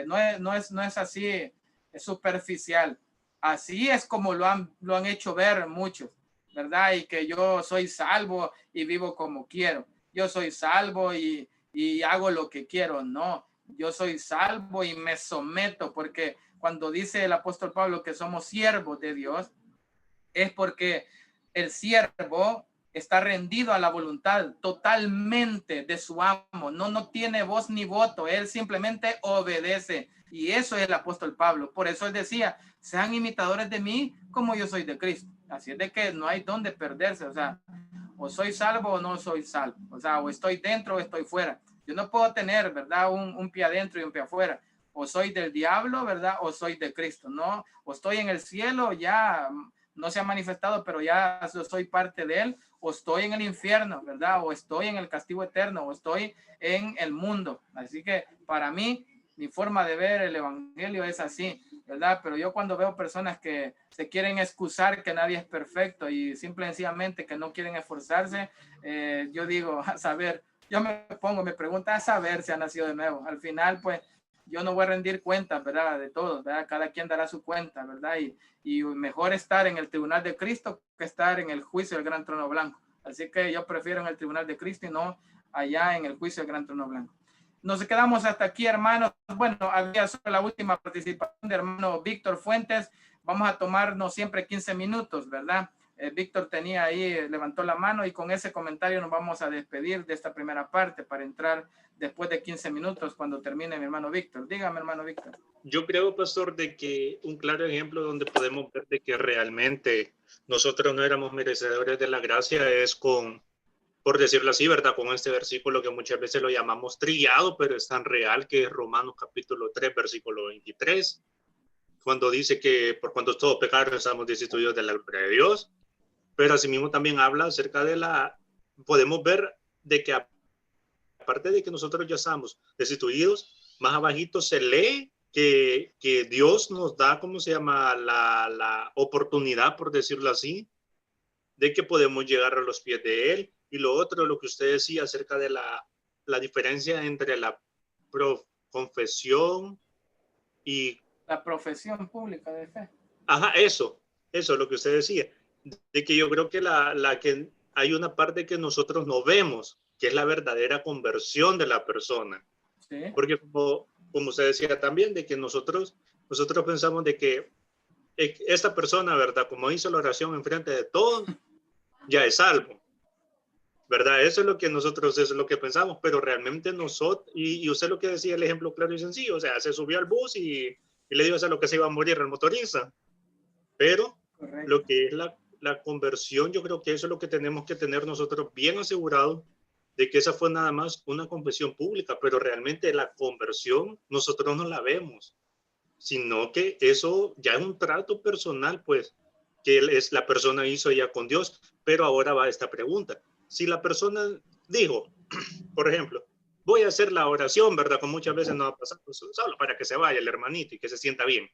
no es así, es superficial. Así es como lo han hecho ver muchos, ¿verdad? Y que yo soy salvo y vivo como quiero. Yo soy salvo y hago lo que quiero. No, yo soy salvo y me someto, porque cuando dice el apóstol Pablo que somos siervos de Dios, es porque el siervo está rendido a la voluntad totalmente de su amo. No tiene voz ni voto. Él simplemente obedece. Y eso es el apóstol Pablo. Por eso él decía, sean imitadores de mí como yo soy de Cristo. Así es de que no hay dónde perderse. O sea, o soy salvo o no soy salvo. O sea, o estoy dentro o estoy fuera. Yo no puedo tener, ¿verdad? Un pie adentro y un pie afuera. O soy del diablo, ¿verdad? O soy de Cristo. No, o estoy en el cielo, ya no se ha manifestado, pero ya soy parte de él, o estoy en el infierno, ¿verdad? O estoy en el castigo eterno, o estoy en el mundo. Así que para mí, mi forma de ver el evangelio es así, ¿verdad? Pero yo cuando veo personas que se quieren excusar que nadie es perfecto y simple y sencillamente que no quieren esforzarse, yo digo, a saber, yo me pregunto a saber si ha nacido de nuevo. Al final, pues, yo no voy a rendir cuentas, ¿verdad? De todo, ¿verdad? Cada quien dará su cuenta, ¿verdad? Y mejor estar en el tribunal de Cristo que estar en el juicio del gran trono blanco. Así que yo prefiero en el tribunal de Cristo y no allá en el juicio del gran trono blanco. nos quedamos hasta aquí, hermanos. Bueno, había solo la última participación de hermano Víctor Fuentes. Vamos a tomarnos siempre 15 minutos, ¿verdad? Víctor tenía ahí, levantó la mano y con ese comentario nos vamos a despedir de esta primera parte para entrar después de 15 minutos cuando termine mi hermano Víctor. Dígame, hermano Víctor.
Yo creo, pastor, de que un claro ejemplo donde podemos ver de que realmente nosotros no éramos merecedores de la gracia es con, por decirlo así, ¿verdad? Con este versículo que muchas veces lo llamamos trillado, pero es tan real, que es Romanos capítulo 3, versículo 23, cuando dice que por cuanto todos pecaron estamos destituidos de la gloria de Dios. Pero asimismo también habla acerca de podemos ver de que aparte de que nosotros ya estamos destituidos, más abajito se lee que Dios nos da, ¿cómo se llama? La oportunidad, por decirlo así, de que podemos llegar a los pies de Él. Y lo otro, lo que usted decía acerca de la diferencia entre la confesión y...
La profesión pública de fe.
Ajá, eso es lo que usted decía. De que yo creo que que hay una parte que nosotros no vemos, que es la verdadera conversión de la persona.
Sí.
Porque como usted decía también, de que nosotros pensamos de que esta persona, ¿verdad? Como hizo la oración enfrente de todos, ya es salvo, ¿verdad? Eso es lo que eso es lo que pensamos, pero realmente nosotros, y usted lo que decía, el ejemplo claro y sencillo, o sea, se subió al bus y le dio a lo que se iba a morir el motorista, pero correcto, lo que es la conversión, yo creo que eso es lo que tenemos que tener nosotros bien asegurado, de que esa fue nada más una confesión pública, pero realmente la conversión nosotros no la vemos, sino que eso ya es un trato personal, pues, que la persona hizo ya con Dios. Pero ahora va esta pregunta. Si la persona dijo, por ejemplo, voy a hacer la oración, ¿verdad? Como muchas veces nos ha pasado, solo para que se vaya el hermanito y que se sienta bien.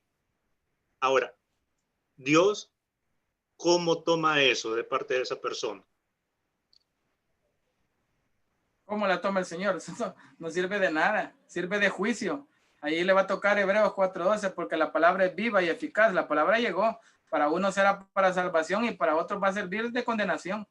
Ahora, Dios, ¿cómo toma eso de parte de esa persona?
¿Cómo la toma el Señor? Eso no sirve de nada, sirve de juicio. Ahí le va a tocar Hebreos 4:12, porque la palabra es viva y eficaz. La palabra llegó, para uno será para salvación y para otros va a servir de condenación,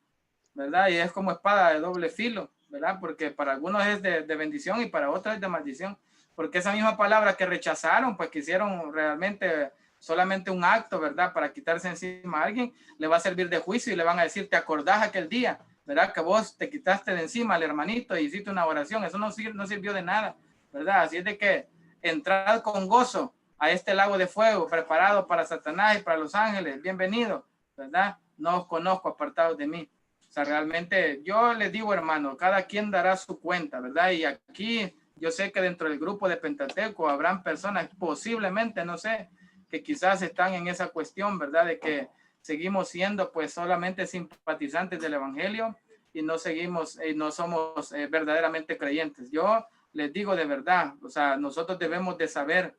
¿verdad? Y es como espada de doble filo, ¿verdad? Porque para algunos es de bendición y para otros es de maldición. Porque esa misma palabra que rechazaron, pues que hicieron realmente solamente un acto, ¿verdad? Para quitarse encima a alguien, le va a servir de juicio y le van a decir, ¿te acordás aquel día, ¿verdad? Que vos te quitaste de encima al hermanito y hiciste una oración. Eso no sirvió de nada, ¿verdad? Así es de que entrad con gozo a este lago de fuego preparado para Satanás y para los ángeles. Bienvenido, ¿verdad? No os conozco, apartados de mí. O sea, realmente yo les digo, hermano, cada quien dará su cuenta, ¿verdad? Y aquí yo sé que dentro del grupo de Pentateuco habrán personas, posiblemente, no sé, que quizás están en esa cuestión, ¿verdad? De que seguimos siendo pues solamente simpatizantes del evangelio y no somos verdaderamente creyentes. Yo les digo de verdad, o sea, nosotros debemos de saber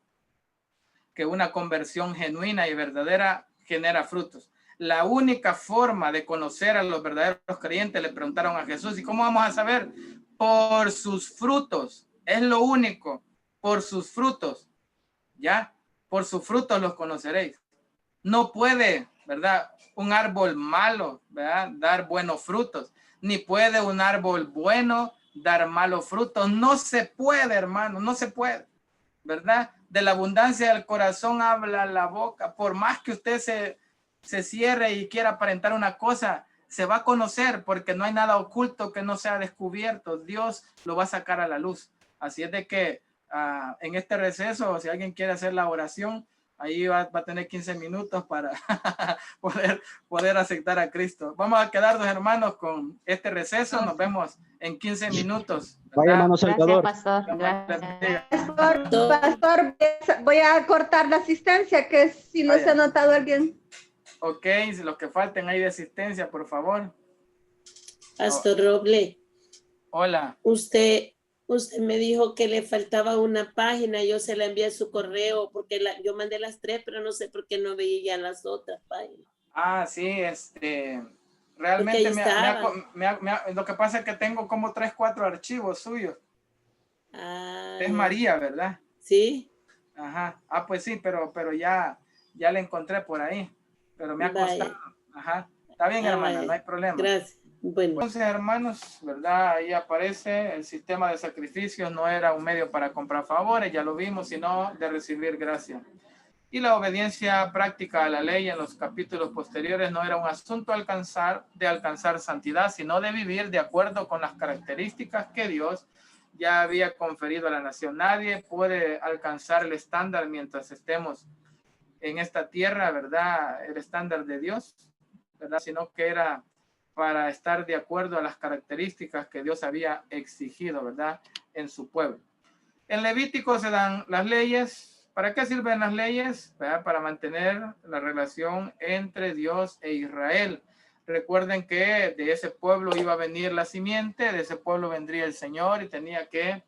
que una conversión genuina y verdadera genera frutos. La única forma de conocer a los verdaderos creyentes, le preguntaron a Jesús, ¿y cómo vamos a saber? Por sus frutos, es lo único, por sus frutos, ¿ya? Por sus frutos los conoceréis. No puede, ¿verdad? Un árbol malo, ¿verdad? Dar buenos frutos, ni puede un árbol bueno dar malos frutos. No se puede, hermano, no se puede, ¿verdad? De la abundancia del corazón habla la boca. Por más que usted se cierre y quiera aparentar una cosa, se va a conocer, porque no hay nada oculto que no sea descubierto. Dios lo va a sacar a la luz. Así es de que en este receso, si alguien quiere hacer la oración, ahí va a tener 15 minutos para poder aceptar a Cristo. Vamos a quedarnos, hermanos, con este receso. Nos vemos en 15 minutos.
Vaya, hermano Salvador.
Gracias, pastor. Gracias.
Pastor, voy a cortar la asistencia, que si no se ha notado alguien.
Ok, si los que falten ahí de asistencia, por favor.
Pastor Roble.
Hola.
Usted me dijo que le faltaba una página. Yo se la envié a su correo porque yo mandé las 3, pero no sé por qué no veía las otras páginas.
Ah, sí, realmente lo que pasa es que tengo como 3, 4 archivos suyos. Es María, ¿verdad?
Sí.
Ajá. Ah, pues sí, pero ya la encontré por ahí. Pero me ha costado. Ajá. Está bien, hermana, no hay problema.
Gracias. Bueno.
Entonces, hermanos, ¿verdad? Ahí aparece el sistema de sacrificios, no era un medio para comprar favores, ya lo vimos, sino de recibir gracia. Y la obediencia práctica a la ley en los capítulos posteriores no era un asunto de alcanzar santidad, sino de vivir de acuerdo con las características que Dios ya había conferido a la nación. Nadie puede alcanzar el estándar mientras estemos en esta tierra, ¿verdad? El estándar de Dios, ¿verdad? Sino que era para estar de acuerdo a las características que Dios había exigido, ¿verdad? En su pueblo. En Levítico se dan las leyes. ¿Para qué sirven las leyes? Para mantener la relación entre Dios e Israel. Recuerden que de ese pueblo iba a venir la simiente, de ese pueblo vendría el Señor y tenía que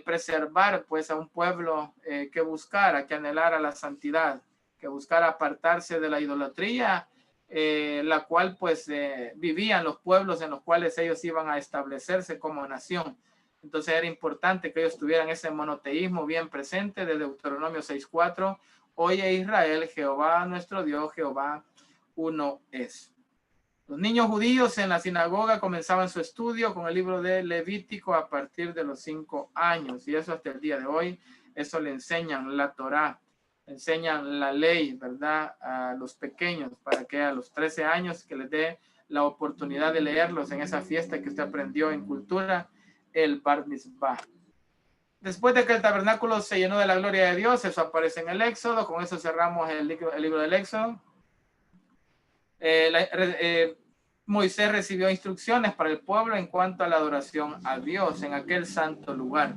preservar pues a un pueblo que buscara, que anhelara la santidad, que buscara apartarse de la idolatría, la cual pues vivían los pueblos en los cuales ellos iban a establecerse como nación. Entonces era importante que ellos tuvieran ese monoteísmo bien presente de Deuteronomio 6:4. Oye Israel, Jehová nuestro Dios, Jehová uno es. Los niños judíos en la sinagoga comenzaban su estudio con el libro de Levítico a partir de los 5 años. Y eso hasta el día de hoy, eso le enseñan la Torá, enseñan la ley, ¿verdad? A los pequeños para que a los 13 años que les dé la oportunidad de leerlos en esa fiesta que usted aprendió en cultura, el Bar Mitzvah. Después de que el tabernáculo se llenó de la gloria de Dios, eso aparece en el Éxodo. Con eso cerramos el libro del Éxodo. Moisés recibió instrucciones para el pueblo en cuanto a la adoración a Dios en aquel santo lugar.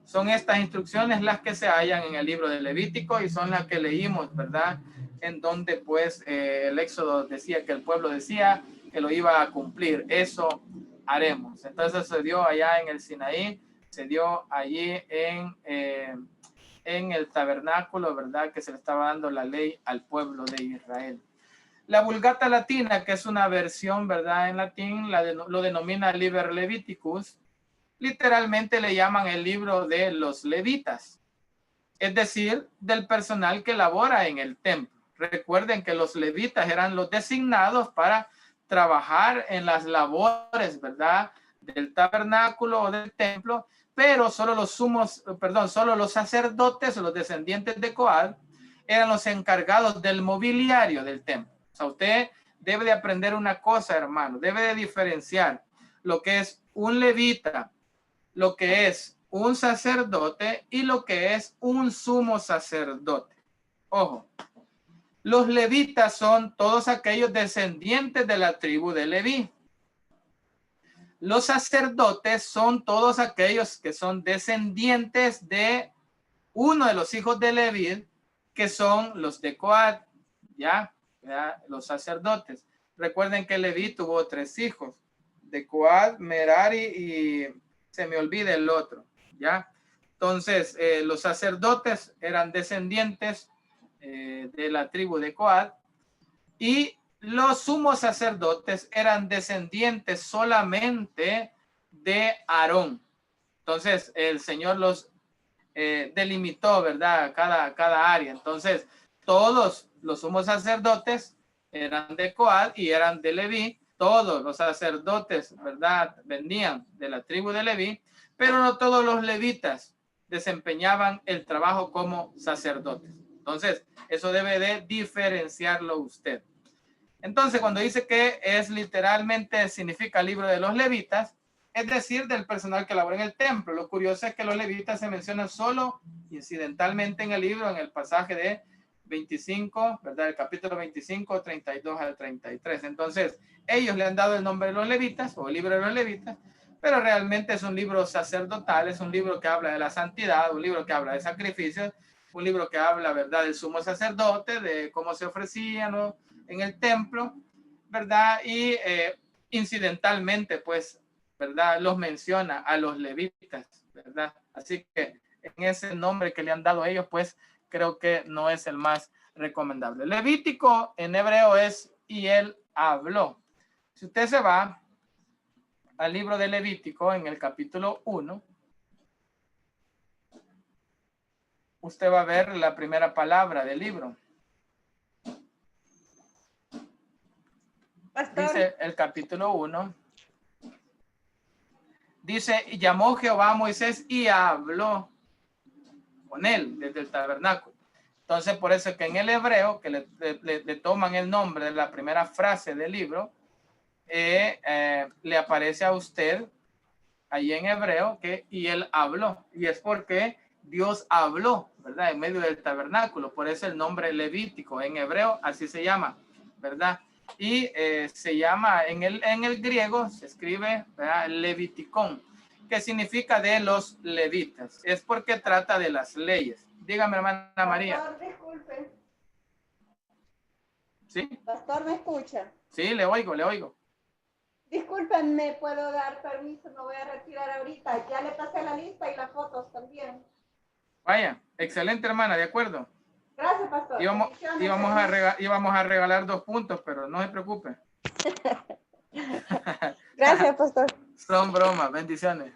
Son estas instrucciones las que se hallan en el libro de Levítico y son las que leímos, ¿verdad? En donde pues el Éxodo decía que el pueblo decía que lo iba a cumplir. Eso haremos. Entonces se dio allá en el Sinaí, se dio allí en el tabernáculo, ¿verdad? Que se le estaba dando la ley al pueblo de Israel. La Vulgata Latina, que es una versión, ¿verdad? En latín, lo denomina Liber Leviticus. Literalmente le llaman el libro de los levitas, es decir, del personal que labora en el templo. Recuerden que los levitas eran los designados para trabajar en las labores, ¿verdad? Del tabernáculo o del templo, pero solo los sacerdotes o los descendientes de Coat eran los encargados del mobiliario del templo. O sea, usted debe de aprender una cosa, hermano, debe de diferenciar lo que es un levita, lo que es un sacerdote y lo que es un sumo sacerdote. Ojo. Los levitas son todos aquellos descendientes de la tribu de Leví. Los sacerdotes son todos aquellos que son descendientes de uno de los hijos de Leví, que son los de Coat, ¿ya? Los sacerdotes. Recuerden que Leví tuvo 3 hijos, de Coat, Merari y se me olvida el otro, ¿ya? Entonces, los sacerdotes eran descendientes de la tribu de Coat y los sumos sacerdotes eran descendientes solamente de Aarón. Entonces el Señor los delimitó, ¿verdad? Cada área. Entonces todos los sumos sacerdotes eran de Coat y eran de Leví. Todos los sacerdotes, ¿verdad? Venían de la tribu de Leví, pero no todos los levitas desempeñaban el trabajo como sacerdotes. Entonces, eso debe de diferenciarlo usted. Entonces, cuando dice que es literalmente significa libro de los levitas, es decir, del personal que labora en el templo. Lo curioso es que los levitas se mencionan solo incidentalmente en el libro, en el pasaje de 25, ¿verdad? El capítulo 25, 32 al 33. Entonces, ellos le han dado el nombre de los levitas o el libro de los levitas, pero realmente es un libro sacerdotal, es un libro que habla de la santidad, un libro que habla de sacrificios, un libro que habla, ¿verdad?, del sumo sacerdote, de cómo se ofrecían, ¿no?, en el templo, ¿verdad? Y incidentalmente, pues, ¿verdad?, los menciona a los levitas, ¿verdad? Así que en ese nombre que le han dado a ellos, pues, creo que no es el más recomendable. Levítico en hebreo es y él habló. Si usted se va al libro de Levítico en el capítulo 1, usted va a ver la primera palabra del libro.
Pastor.
Dice el capítulo 1. Dice, y llamó Jehová a Moisés y habló con él desde el tabernáculo. Entonces, por eso es que en el hebreo, que le toman el nombre de la primera frase del libro, le aparece a usted ahí en hebreo que y él habló. Y es porque Dios habló, ¿verdad? En medio del tabernáculo. Por eso el nombre levítico en hebreo así se llama, ¿verdad? Y se llama, en el griego se escribe, ¿verdad? Leviticón, que significa de los levitas. Es porque trata de las leyes. Dígame, hermana María.
Pastor, disculpe.
¿Sí?
Pastor, ¿me escucha?
Sí, le oigo, le oigo.
Disculpen, ¿me puedo dar permiso? Me voy a retirar ahorita. Ya le pasé la lista y las fotos también.
Vaya, excelente, hermana, de acuerdo.
Gracias, pastor.
Íbamos a regalar 2 puntos, pero no se preocupe.
Gracias, pastor.
Son bromas, bendiciones.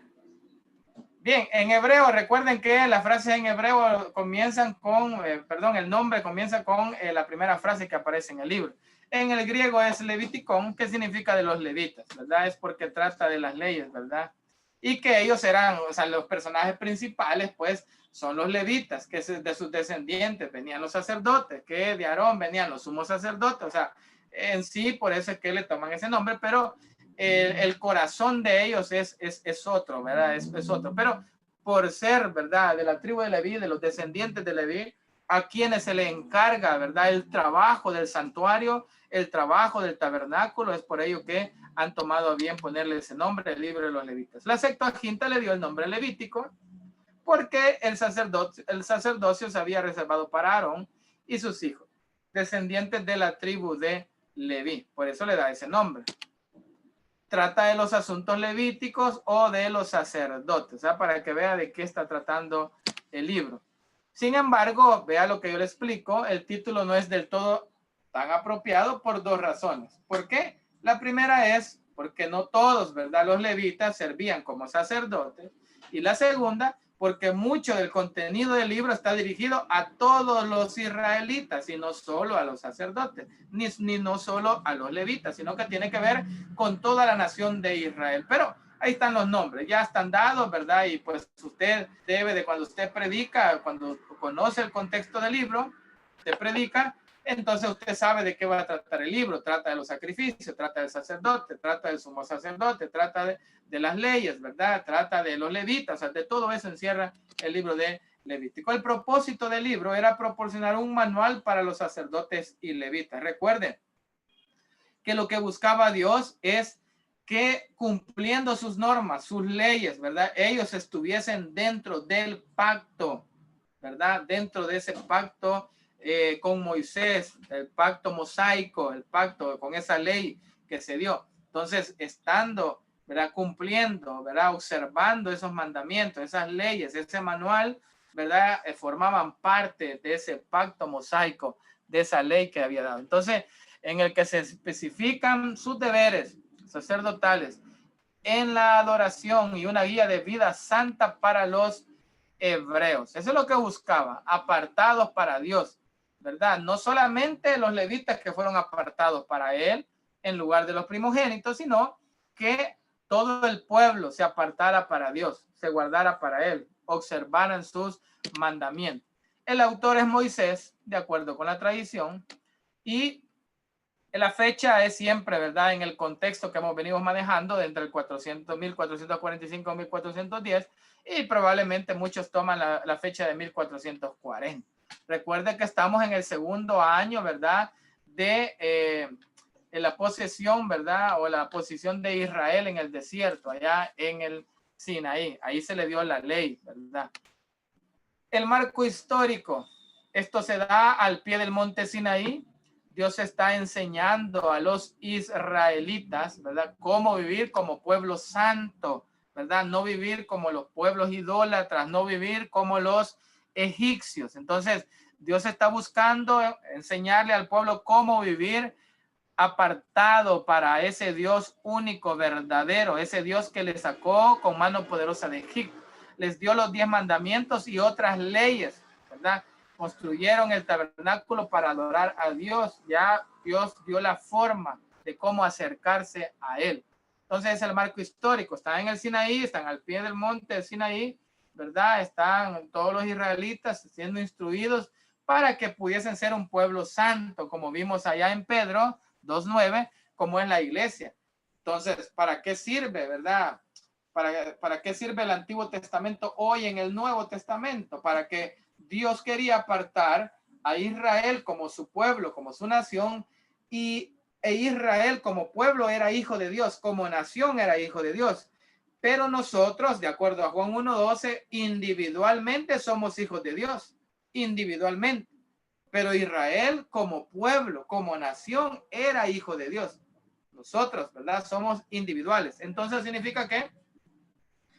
Bien, en hebreo, recuerden que las frases en hebreo comienzan con, el nombre comienza con la primera frase que aparece en el libro. En el griego es leviticón, que significa de los levitas, ¿verdad? Es porque trata de las leyes, ¿verdad? Y que ellos eran, o sea, los personajes principales, pues, son los levitas, que de sus descendientes venían los sacerdotes, que de Aarón venían los sumos sacerdotes, o sea, en sí, por eso es que le toman ese nombre, pero el corazón de ellos es otro, ¿verdad? Es otro, pero por ser, ¿verdad? De la tribu de Leví, de los descendientes de Leví, a quienes se le encarga, ¿verdad? El trabajo del santuario, el trabajo del tabernáculo, es por ello que han tomado a bien ponerle ese nombre, el libro de los levitas. La Septuaginta le dio el nombre levítico porque el sacerdocio se había reservado para Aarón y sus hijos, descendientes de la tribu de Leví, por eso le da ese nombre. Trata de los asuntos levíticos o de los sacerdotes, ¿sabes? Para que vea de qué está tratando el libro. Sin embargo, vea lo que yo le explico, el título no es del todo tan apropiado por 2 razones. ¿Por qué? La primera es porque no todos, ¿verdad? Los levitas servían como sacerdotes. Y la segunda, porque mucho del contenido del libro está dirigido a todos los israelitas y no solo a los sacerdotes, ni no solo a los levitas, sino que tiene que ver con toda la nación de Israel. Pero ahí están los nombres, ya están dados, ¿verdad? Y pues usted debe de, cuando usted predica, cuando conoce el contexto del libro, usted predica, entonces usted sabe de qué va a tratar el libro. Trata de los sacrificios, trata del sacerdote, trata del sumo sacerdote, trata de las leyes, ¿verdad? Trata de los levitas, o sea, de todo eso encierra el libro de Levítico. El propósito del libro era proporcionar un manual para los sacerdotes y levitas. Recuerden que lo que buscaba Dios es que cumpliendo sus normas, sus leyes, ¿verdad? Ellos estuviesen dentro del pacto, ¿verdad? Dentro de ese pacto con Moisés, el pacto mosaico, el pacto con esa ley que se dio. Entonces, estando, ¿verdad? Cumpliendo, ¿verdad? Observando esos mandamientos, esas leyes, ese manual, ¿verdad? Formaban parte de ese pacto mosaico, de esa ley que había dado. Entonces, en el que se especifican sus deberes sacerdotales en la adoración y una guía de vida santa para los hebreos. Eso es lo que buscaba, apartados para Dios, ¿verdad? No solamente los levitas que fueron apartados para él en lugar de los primogénitos, sino que todo el pueblo se apartara para Dios, se guardara para él, observaran sus mandamientos. El autor es Moisés, de acuerdo con la tradición, y la fecha es siempre, ¿verdad? En el contexto que hemos venido manejando de entre el 1445 y 1410, y probablemente muchos toman la fecha de 1440. Recuerde que estamos en el segundo año, ¿verdad? De la posesión, ¿verdad? O la posición de Israel en el desierto, allá en el Sinaí. Ahí se le dio la ley, ¿verdad? El marco histórico. Esto se da al pie del monte Sinaí. Dios está enseñando a los israelitas, ¿verdad? Cómo vivir como pueblo santo, ¿verdad? No vivir como los pueblos idólatras, no vivir como los egipcios. Entonces, Dios está buscando enseñarle al pueblo cómo vivir apartado para ese Dios único, verdadero, ese Dios que les sacó con mano poderosa de Egipto. Les dio los 10 mandamientos y otras leyes, ¿verdad? Construyeron el tabernáculo para adorar a Dios. Ya Dios dio la forma de cómo acercarse a él. Entonces es el marco histórico. Están en el Sinaí, están al pie del monte del Sinaí, ¿verdad? Están todos los israelitas siendo instruidos para que pudiesen ser un pueblo santo, como vimos allá en Pedro 2:9, como en la iglesia. Entonces, ¿para qué sirve, verdad? ¿Para qué sirve el Antiguo Testamento hoy en el Nuevo Testamento? Para que Dios quería apartar a Israel como su pueblo, como su nación, e Israel como pueblo era hijo de Dios, como nación era hijo de Dios. Pero nosotros, de acuerdo a Juan 1:12, individualmente somos hijos de Dios, individualmente. Pero Israel como pueblo, como nación, era hijo de Dios. Nosotros, ¿verdad? Somos individuales. Entonces significa que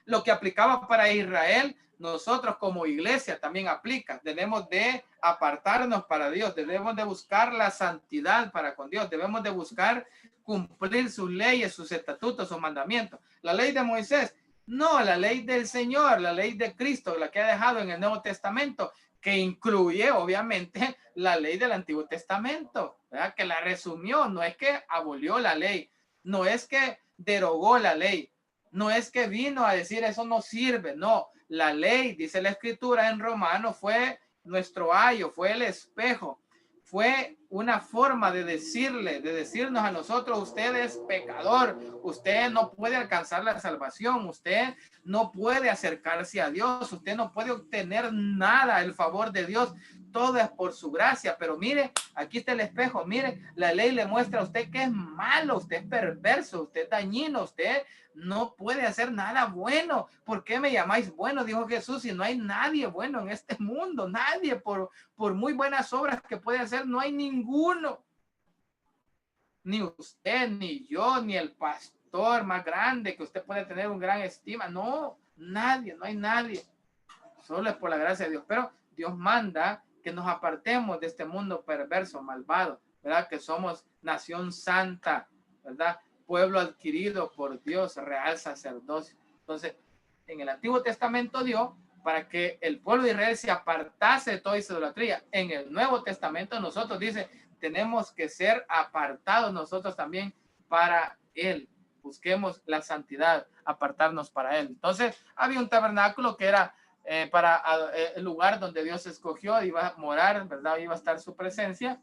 lo que aplicaba para Israel, nosotros como iglesia también aplica. Debemos de apartarnos para Dios, debemos de buscar la santidad para con Dios, debemos de buscar cumplir sus leyes, sus estatutos, sus mandamientos. La ley de Moisés, no, la ley del Señor, la ley de Cristo, la que ha dejado en el Nuevo Testamento, que incluye obviamente la ley del Antiguo Testamento, ¿verdad? Que la resumió, no es que abolió la ley, no es que derogó la ley, no es que vino a decir eso no sirve, no. La ley, dice la Escritura en Romanos, fue nuestro ayo, fue el espejo, fue una forma de decirnos a nosotros: usted es pecador, usted no puede alcanzar la salvación, usted no puede acercarse a Dios, usted no puede obtener nada, el favor de Dios, todo es por su gracia. Pero mire, aquí está el espejo, mire, la ley le muestra a usted que es malo, usted es perverso, usted es dañino, usted no puede hacer nada bueno. ¿Por qué me llamáis bueno?, dijo Jesús, si no hay nadie bueno en este mundo, nadie, por muy buenas obras que puede hacer, no hay ninguno. Ni usted, ni yo, ni el pastor más grande que usted puede tener un gran estima. No, nadie, no hay nadie. Solo es por la gracia de Dios. Pero Dios manda que nos apartemos de este mundo perverso, malvado, ¿verdad? Que somos nación santa, ¿verdad? Pueblo adquirido por Dios, real sacerdocio. Entonces, en el Antiguo Testamento dio para que el pueblo de Israel se apartase de toda idolatría. En el Nuevo Testamento nosotros dice, tenemos que ser apartados nosotros también para Él. Busquemos la santidad, apartarnos para Él. Entonces, había un tabernáculo que era para el lugar donde Dios escogió, iba a morar, ¿verdad? Iba a estar su presencia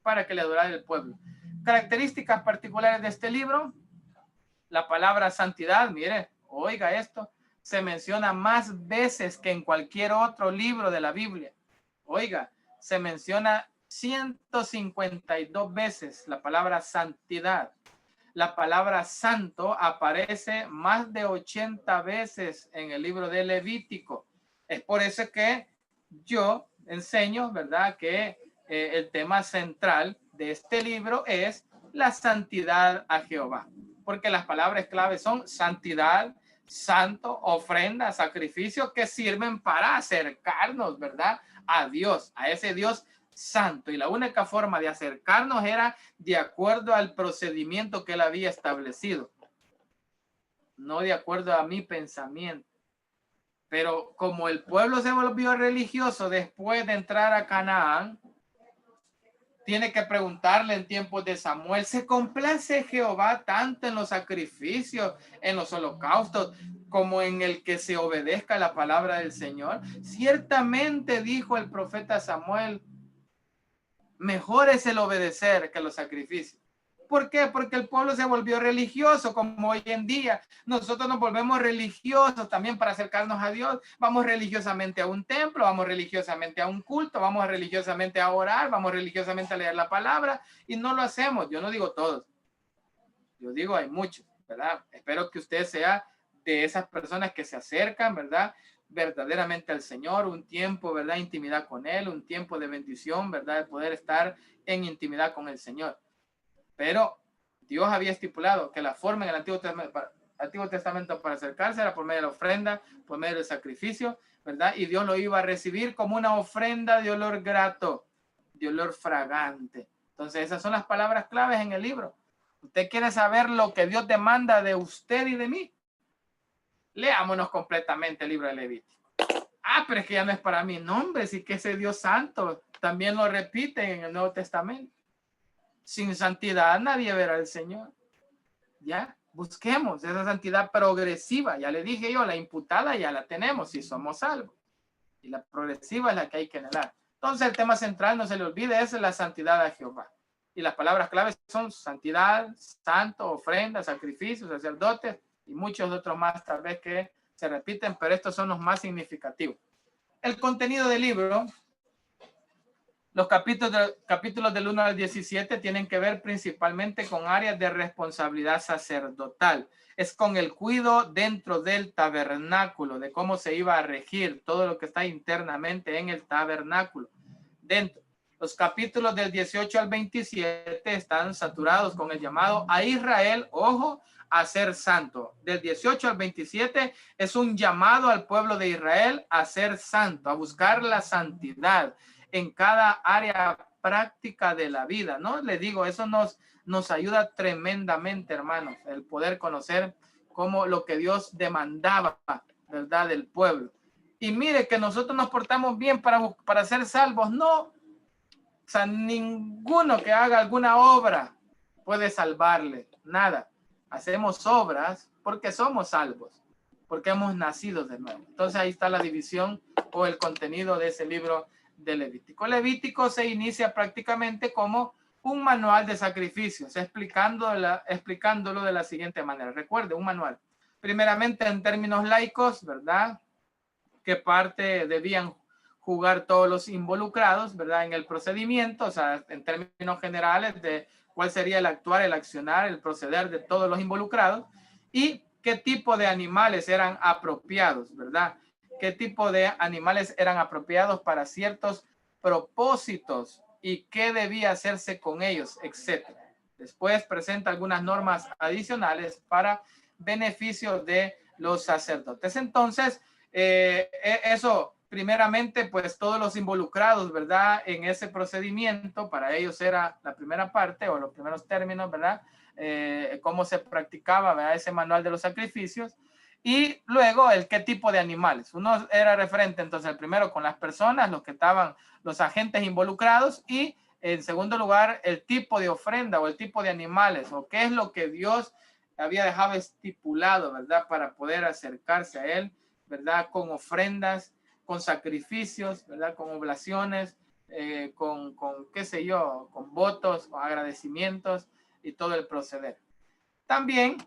para que le adorara el pueblo. Características particulares de este libro: la palabra santidad, mire, oiga esto, se menciona más veces que en cualquier otro libro de la Biblia. Oiga, se menciona 152 veces la palabra santidad. La palabra santo aparece más de 80 veces en el libro de Levítico. Es por eso que yo enseño, ¿verdad?, que el tema central de este libro es la santidad a Jehová, porque las palabras clave son santidad, santo, ofrenda, sacrificio, que sirven para acercarnos, ¿verdad?, a Dios, a ese Dios santo. Y la única forma de acercarnos era de acuerdo al procedimiento que él había establecido, no de acuerdo a mi pensamiento. Pero como el pueblo se volvió religioso después de entrar a Canaán, tiene que preguntarle en tiempos de Samuel: ¿se complace Jehová tanto en los sacrificios, en los holocaustos, como en el que se obedezca la palabra del Señor? Ciertamente, dijo el profeta Samuel, mejor es el obedecer que los sacrificios. ¿Por qué? Porque el pueblo se volvió religioso, como hoy en día. Nosotros nos volvemos religiosos también para acercarnos a Dios. Vamos religiosamente a un templo, vamos religiosamente a un culto, vamos religiosamente a orar, vamos religiosamente a leer la palabra, y no lo hacemos. Yo no digo todos. Yo digo hay muchos, ¿verdad? Espero que usted sea de esas personas que se acercan, ¿verdad?, verdaderamente al Señor, un tiempo, ¿verdad?, intimidad con Él, un tiempo de bendición, ¿verdad?, de poder estar en intimidad con el Señor. Pero Dios había estipulado que la forma en el Antiguo Testamento para acercarse era por medio de la ofrenda, por medio del sacrificio, ¿verdad? Y Dios lo iba a recibir como una ofrenda de olor grato, de olor fragante. Entonces, esas son las palabras claves en el libro. ¿Usted quiere saber lo que Dios demanda de usted y de mí? Leámonos completamente el libro de Levítico. Ah, pero es que ya no es para mí. No, hombre, sí que ese Dios santo también lo repite en el Nuevo Testamento. Sin santidad nadie verá al Señor. ¿Ya? Busquemos esa santidad progresiva. Ya le dije yo, la imputada ya la tenemos si somos salvos. Y la progresiva es la que hay que anhelar. Entonces el tema central, no se le olvide, es la santidad a Jehová. Y las palabras claves son santidad, santo, ofrenda, sacrificio, sacerdotes y muchos otros más tal vez que se repiten, pero estos son los más significativos. El contenido del libro, los capítulos del 1 al 17 tienen que ver principalmente con áreas de responsabilidad sacerdotal. Es con el cuidado dentro del tabernáculo, de cómo se iba a regir todo lo que está internamente en el tabernáculo. Dentro. Los capítulos del 18 al 27 están saturados con el llamado a Israel, ojo, a ser santo. Del 18 al 27 es un llamado al pueblo de Israel a ser santo, a buscar la santidad en cada área práctica de la vida, ¿no? Le digo, eso nos ayuda tremendamente, hermanos, el poder conocer cómo lo que Dios demandaba, ¿verdad?, del pueblo. Y mire que nosotros nos portamos bien para ser salvos, no. O sea, ninguno que haga alguna obra puede salvarle, nada. Hacemos obras porque somos salvos, porque hemos nacido de nuevo. Entonces ahí está la división o el contenido de ese libro de Levítico. Levítico se inicia prácticamente como un manual de sacrificios, explicándolo de la siguiente manera. Recuerde, un manual. Primeramente en términos laicos, ¿verdad? ¿Qué parte debían jugar todos los involucrados, ¿verdad?, en el procedimiento? O sea, en términos generales de cuál sería el actuar, el accionar, el proceder de todos los involucrados y qué tipo de animales eran apropiados, ¿verdad? Qué tipo de animales eran apropiados para ciertos propósitos y qué debía hacerse con ellos, etc. Después presenta algunas normas adicionales para beneficio de los sacerdotes. Entonces, eso primeramente, pues todos los involucrados, ¿verdad?, en ese procedimiento, para ellos era la primera parte o los primeros términos, ¿verdad?, cómo se practicaba, ¿verdad?, ese manual de los sacrificios. Y luego el qué tipo de animales. Uno era referente entonces el primero con las personas, los que estaban, los agentes involucrados, y en segundo lugar el tipo de ofrenda o el tipo de animales o qué es lo que Dios había dejado estipulado, ¿verdad?, para poder acercarse a él, ¿verdad?, con ofrendas, con sacrificios, ¿verdad?, con oblaciones, con qué sé yo, con votos, con agradecimientos y todo el proceder. También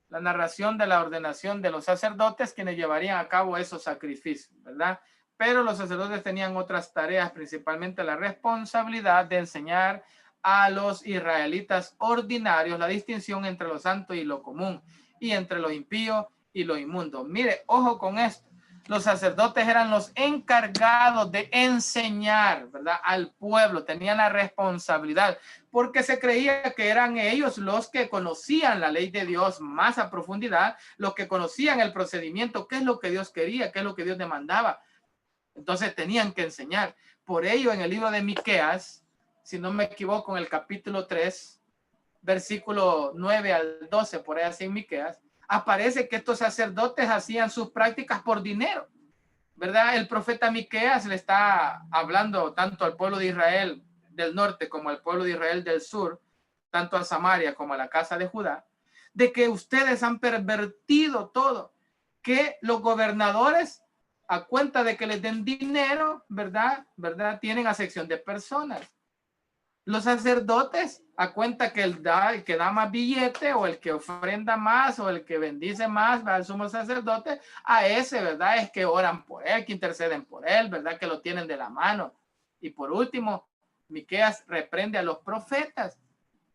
la narración de la ordenación de los sacerdotes quienes llevarían a cabo esos sacrificios, ¿verdad? Pero los sacerdotes tenían otras tareas, principalmente la responsabilidad de enseñar a los israelitas ordinarios la distinción entre lo santo y lo común, y entre lo impío y lo inmundo. Mire, ojo con esto. Los sacerdotes eran los encargados de enseñar, ¿verdad?, al pueblo, tenían la responsabilidad, porque se creía que eran ellos los que conocían la ley de Dios más a profundidad, los que conocían el procedimiento, qué es lo que Dios quería, qué es lo que Dios demandaba. Entonces tenían que enseñar. Por ello, en el libro de Miqueas, si no me equivoco, en el capítulo 3, versículo 9 al 12, por ahí así en Miqueas, aparece que estos sacerdotes hacían sus prácticas por dinero, ¿verdad? El profeta Miqueas le está hablando tanto al pueblo de Israel del norte como al pueblo de Israel del sur, tanto a Samaria como a la casa de Judá, de que ustedes han pervertido todo, que los gobernadores, a cuenta de que les den dinero, ¿verdad? Tienen acepción de personas. Los sacerdotes, a cuenta que el que da más billete o el que ofrenda más o el que bendice más al sumo sacerdote, a ese, ¿verdad?, es que oran por él, que interceden por él, ¿verdad?, que lo tienen de la mano. Y por último, Miqueas reprende a los profetas,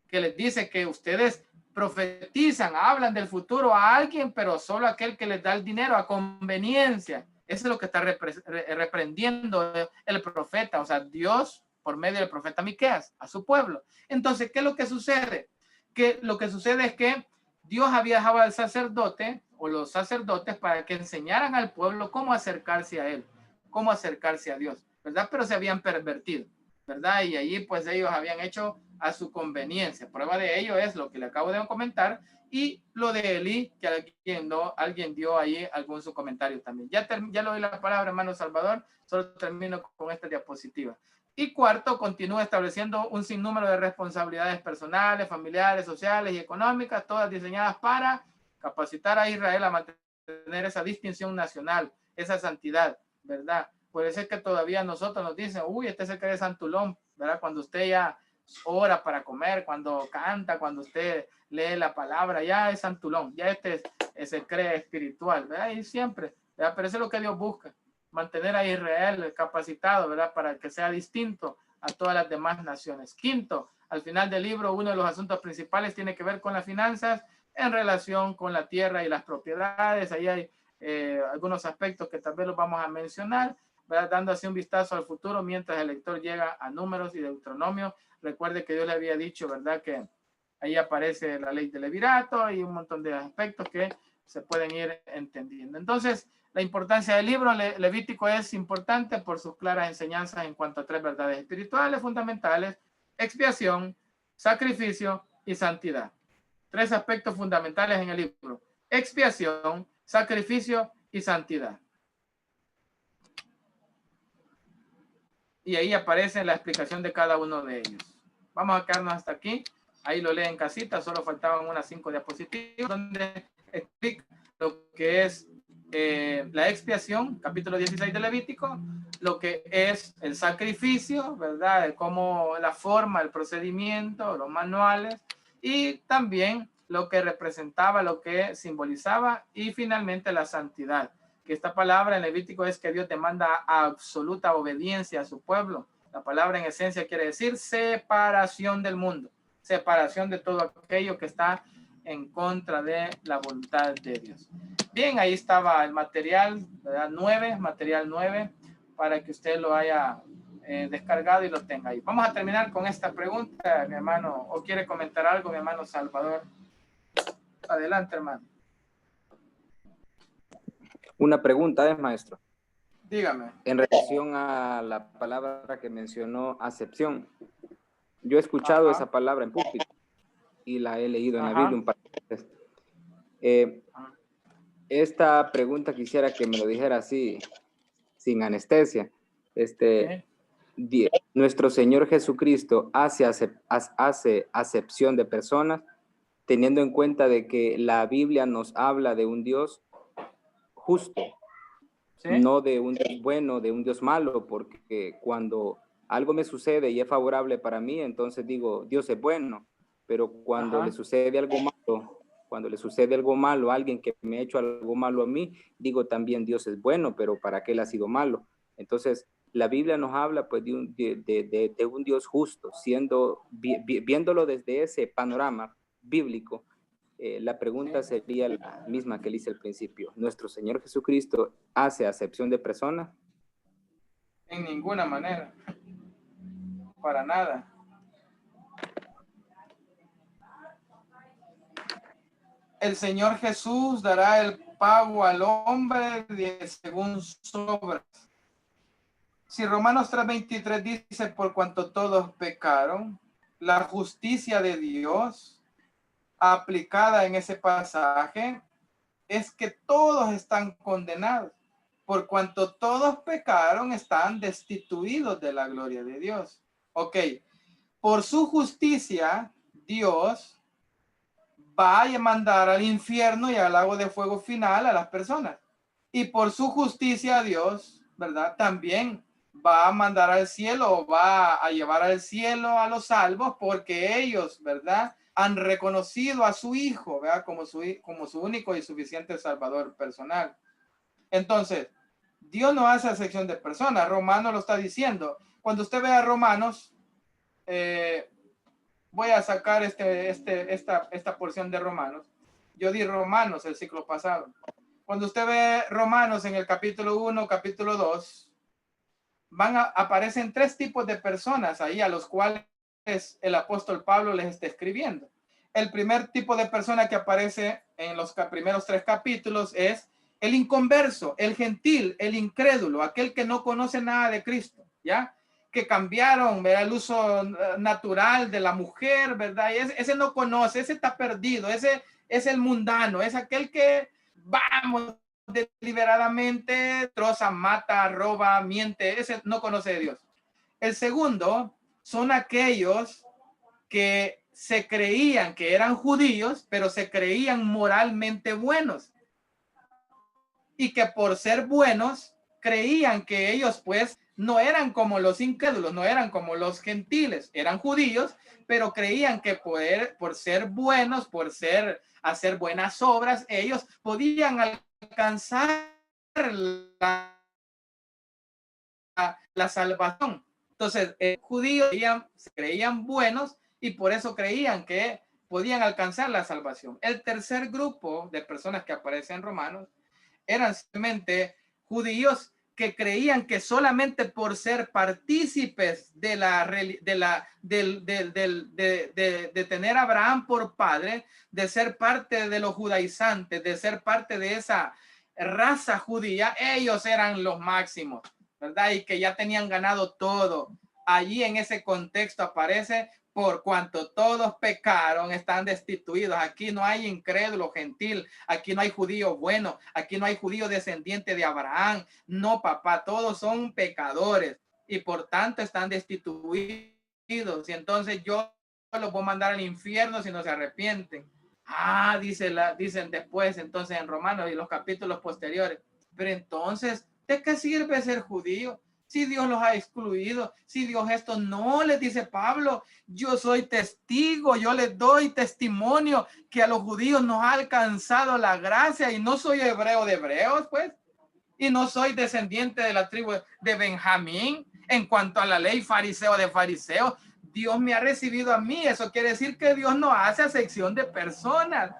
que les dice que ustedes profetizan, hablan del futuro a alguien, pero solo aquel que les da el dinero a conveniencia. Eso es lo que está reprendiendo el profeta, o sea, Dios por medio del profeta Miqueas a su pueblo. Entonces, ¿qué es lo que sucede? Que lo que sucede es que Dios había dejado al sacerdote o los sacerdotes para que enseñaran al pueblo cómo acercarse a él, cómo acercarse a Dios, ¿verdad? Pero se habían pervertido, ¿verdad? Y allí pues ellos habían hecho a su conveniencia. Prueba de ello es lo que le acabo de comentar y lo de Elí, que alguien dio ahí algún su comentario también. Ya le doy la palabra, hermano Salvador, solo termino con esta diapositiva. Y cuarto, continúa estableciendo un sinnúmero de responsabilidades personales, familiares, sociales y económicas, todas diseñadas para capacitar a Israel a mantener esa distinción nacional, esa santidad, ¿verdad? Puede ser que todavía nosotros nos dicen, uy, este se cree santulón, ¿verdad? Cuando usted ya ora para comer, cuando canta, cuando usted lee la palabra, ya es santulón, ya se cree espiritual, ¿verdad? Y siempre, ¿verdad? Pero eso es lo que Dios busca, mantener a Israel capacitado, ¿verdad? Para que sea distinto a todas las demás naciones. Quinto, al final del libro, uno de los asuntos principales tiene que ver con las finanzas en relación con la tierra y las propiedades. Ahí hay algunos aspectos que tal vez los vamos a mencionar, ¿verdad? Dando así un vistazo al futuro mientras el lector llega a Números y Deuteronomio. Recuerde que Dios le había dicho, ¿verdad? Que ahí aparece la ley del levirato y un montón de aspectos que se pueden ir entendiendo. Entonces, la importancia del libro Levítico es importante por sus claras enseñanzas en cuanto a tres verdades espirituales fundamentales: expiación, sacrificio y santidad. Tres aspectos fundamentales en el libro: expiación, sacrificio y santidad. Y ahí aparece la explicación de cada uno de ellos. Vamos a quedarnos hasta aquí. Ahí lo leen en casita, solo faltaban unas 5 diapositivas donde explica lo que es la expiación, capítulo 16 de Levítico, lo que es el sacrificio, ¿verdad? Cómo la forma, el procedimiento, los manuales, y también lo que representaba, lo que simbolizaba, y finalmente la santidad, que esta palabra en Levítico es que Dios demanda absoluta obediencia a su pueblo. La palabra en esencia quiere decir separación del mundo, separación de todo aquello que está en contra de la voluntad de Dios. Bien, ahí estaba el material, ¿verdad? Material 9, para que usted lo haya descargado y lo tenga ahí. Vamos a terminar con esta pregunta, mi hermano, o quiere comentar algo, mi hermano Salvador. Adelante, hermano.
Una pregunta, maestro.
Dígame.
En relación a la palabra que mencionó, acepción. Yo he escuchado esa palabra en público y la he leído en la Biblia un par de veces. Esta pregunta quisiera que me lo dijera así, sin anestesia. Nuestro Señor Jesucristo hace acepción de personas, teniendo en cuenta de que la Biblia nos habla de un Dios justo, no de un Dios bueno, de un Dios malo, porque cuando algo me sucede y es favorable para mí, entonces digo, Dios es bueno, pero cuando le sucede algo malo, a alguien que me ha hecho algo malo a mí, digo también Dios es bueno, pero ¿para qué él ha sido malo? Entonces, la Biblia nos habla pues de un Dios justo, viéndolo desde ese panorama bíblico. La pregunta sería la misma que le hice al principio. ¿Nuestro Señor Jesucristo hace acepción de personas?
En ninguna manera. Para nada. El Señor Jesús dará el pago al hombre según sus obras. Si Romanos 3:23 dice, por cuanto todos pecaron, la justicia de Dios aplicada en ese pasaje es que todos están condenados. Por cuanto todos pecaron, están destituidos de la gloria de Dios. Ok. Por su justicia, Dios va a mandar al infierno y al lago de fuego final a las personas. Y por su justicia, Dios, ¿verdad? También va a mandar al cielo, o va a llevar al cielo a los salvos, porque ellos, ¿verdad?, han reconocido a su Hijo, ¿verdad?, como su único y suficiente Salvador personal. Entonces, Dios no hace acepción de personas. Romanos lo está diciendo. Cuando usted vea Romanos, voy a sacar esta porción de Romanos. Yo di Romanos el ciclo pasado. Cuando usted ve Romanos en el capítulo 1, capítulo 2, aparecen 3 tipos de personas ahí a los cuales el apóstol Pablo les está escribiendo. El primer tipo de persona que aparece en los primeros 3 capítulos es el inconverso, el gentil, el incrédulo, aquel que no conoce nada de Cristo, ¿ya? Que cambiaron, ¿verdad?, el uso natural de la mujer, ¿verdad? Y ese no conoce, ese está perdido, ese es el mundano, es aquel que, vamos, deliberadamente troza, mata, roba, miente, ese no conoce a Dios. El segundo son aquellos que se creían que eran judíos, pero se creían moralmente buenos. Y que por ser buenos, creían que ellos pues no eran como los incrédulos, no eran como los gentiles, eran judíos, pero creían que por ser buenos, hacer buenas obras, ellos podían alcanzar la salvación. Entonces, judíos se creían buenos y por eso creían que podían alcanzar la salvación. El tercer grupo de personas que aparecen en Romanos eran simplemente judíos que creían que solamente por ser partícipes de tener a Abraham por padre, de ser parte de los judaizantes, de ser parte de esa raza judía, ellos eran los máximos, ¿verdad? Y que ya tenían ganado todo. Allí en ese contexto aparece: por cuanto todos pecaron, están destituidos. Aquí no hay incrédulo gentil, aquí no hay judío bueno, aquí no hay judío descendiente de Abraham. No, papá, todos son pecadores y por tanto están destituidos. Y entonces yo los voy a mandar al infierno si no se arrepienten. Dicen después, entonces en Romanos y los capítulos posteriores. Pero entonces, ¿de qué sirve ser judío? Si Dios los ha excluido, si Dios esto no, les dice Pablo, yo soy testigo, yo les doy testimonio que a los judíos nos ha alcanzado la gracia y no soy hebreo de hebreos, pues, y no soy descendiente de la tribu de Benjamín. En cuanto a la ley, fariseo de fariseos, Dios me ha recibido a mí. Eso quiere decir que Dios no hace acepción de personas.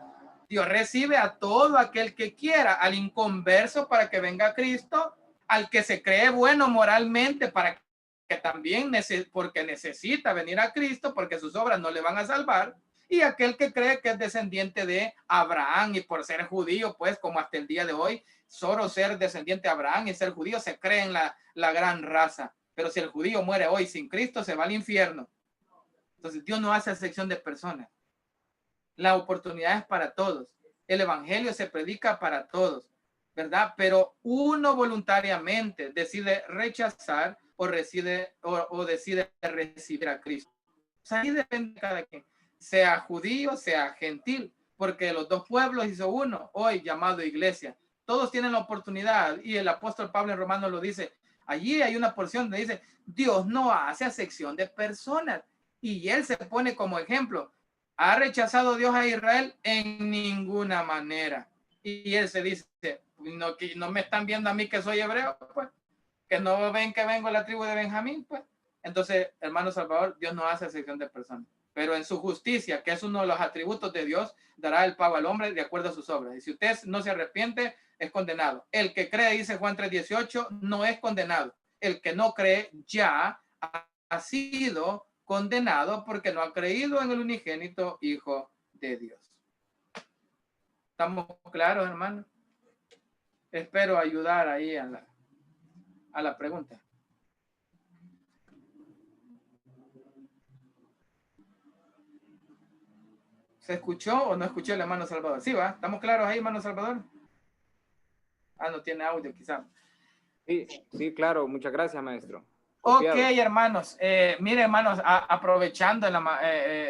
Dios recibe a todo aquel que quiera, al inconverso para que venga Cristo, al que se cree bueno moralmente para que también porque necesita venir a Cristo porque sus obras no le van a salvar, y aquel que cree que es descendiente de Abraham y por ser judío, pues como hasta el día de hoy, solo ser descendiente de Abraham y ser judío se cree en la gran raza. Pero si el judío muere hoy sin Cristo, se va al infierno. Entonces Dios no hace excepción de personas. La oportunidad es para todos. El evangelio se predica para todos, ¿verdad? Pero uno voluntariamente decide rechazar o decide recibir a Cristo. O sea, ahí depende de cada quien, sea judío, sea gentil, porque los dos pueblos hizo uno, hoy llamado iglesia. Todos tienen la oportunidad y el apóstol Pablo en Romanos lo dice. Allí hay una porción donde dice, Dios no hace acepción de personas. Y él se pone como ejemplo. ¿Ha rechazado Dios a Israel? En ninguna manera. Y él se dice, no, que no me están viendo a mí que soy hebreo, pues, que no ven que vengo de la tribu de Benjamín, pues. Entonces, hermano Salvador, Dios no hace excepción de personas, pero en su justicia, que es uno de los atributos de Dios, dará el pago al hombre de acuerdo a sus obras. Y si usted no se arrepiente, es condenado. El que cree, dice Juan 3:18, no es condenado. El que no cree ya ha sido condenado porque no ha creído en el unigénito Hijo de Dios. ¿Estamos claros, hermano? Espero ayudar ahí a la pregunta. ¿Se escuchó o no escuchó el hermano Salvador? Sí, va. ¿Estamos claros ahí, hermano Salvador? No tiene audio, quizá.
Sí, claro. Muchas gracias, maestro.
Ok, hermanos. Mire, hermanos, aprovechando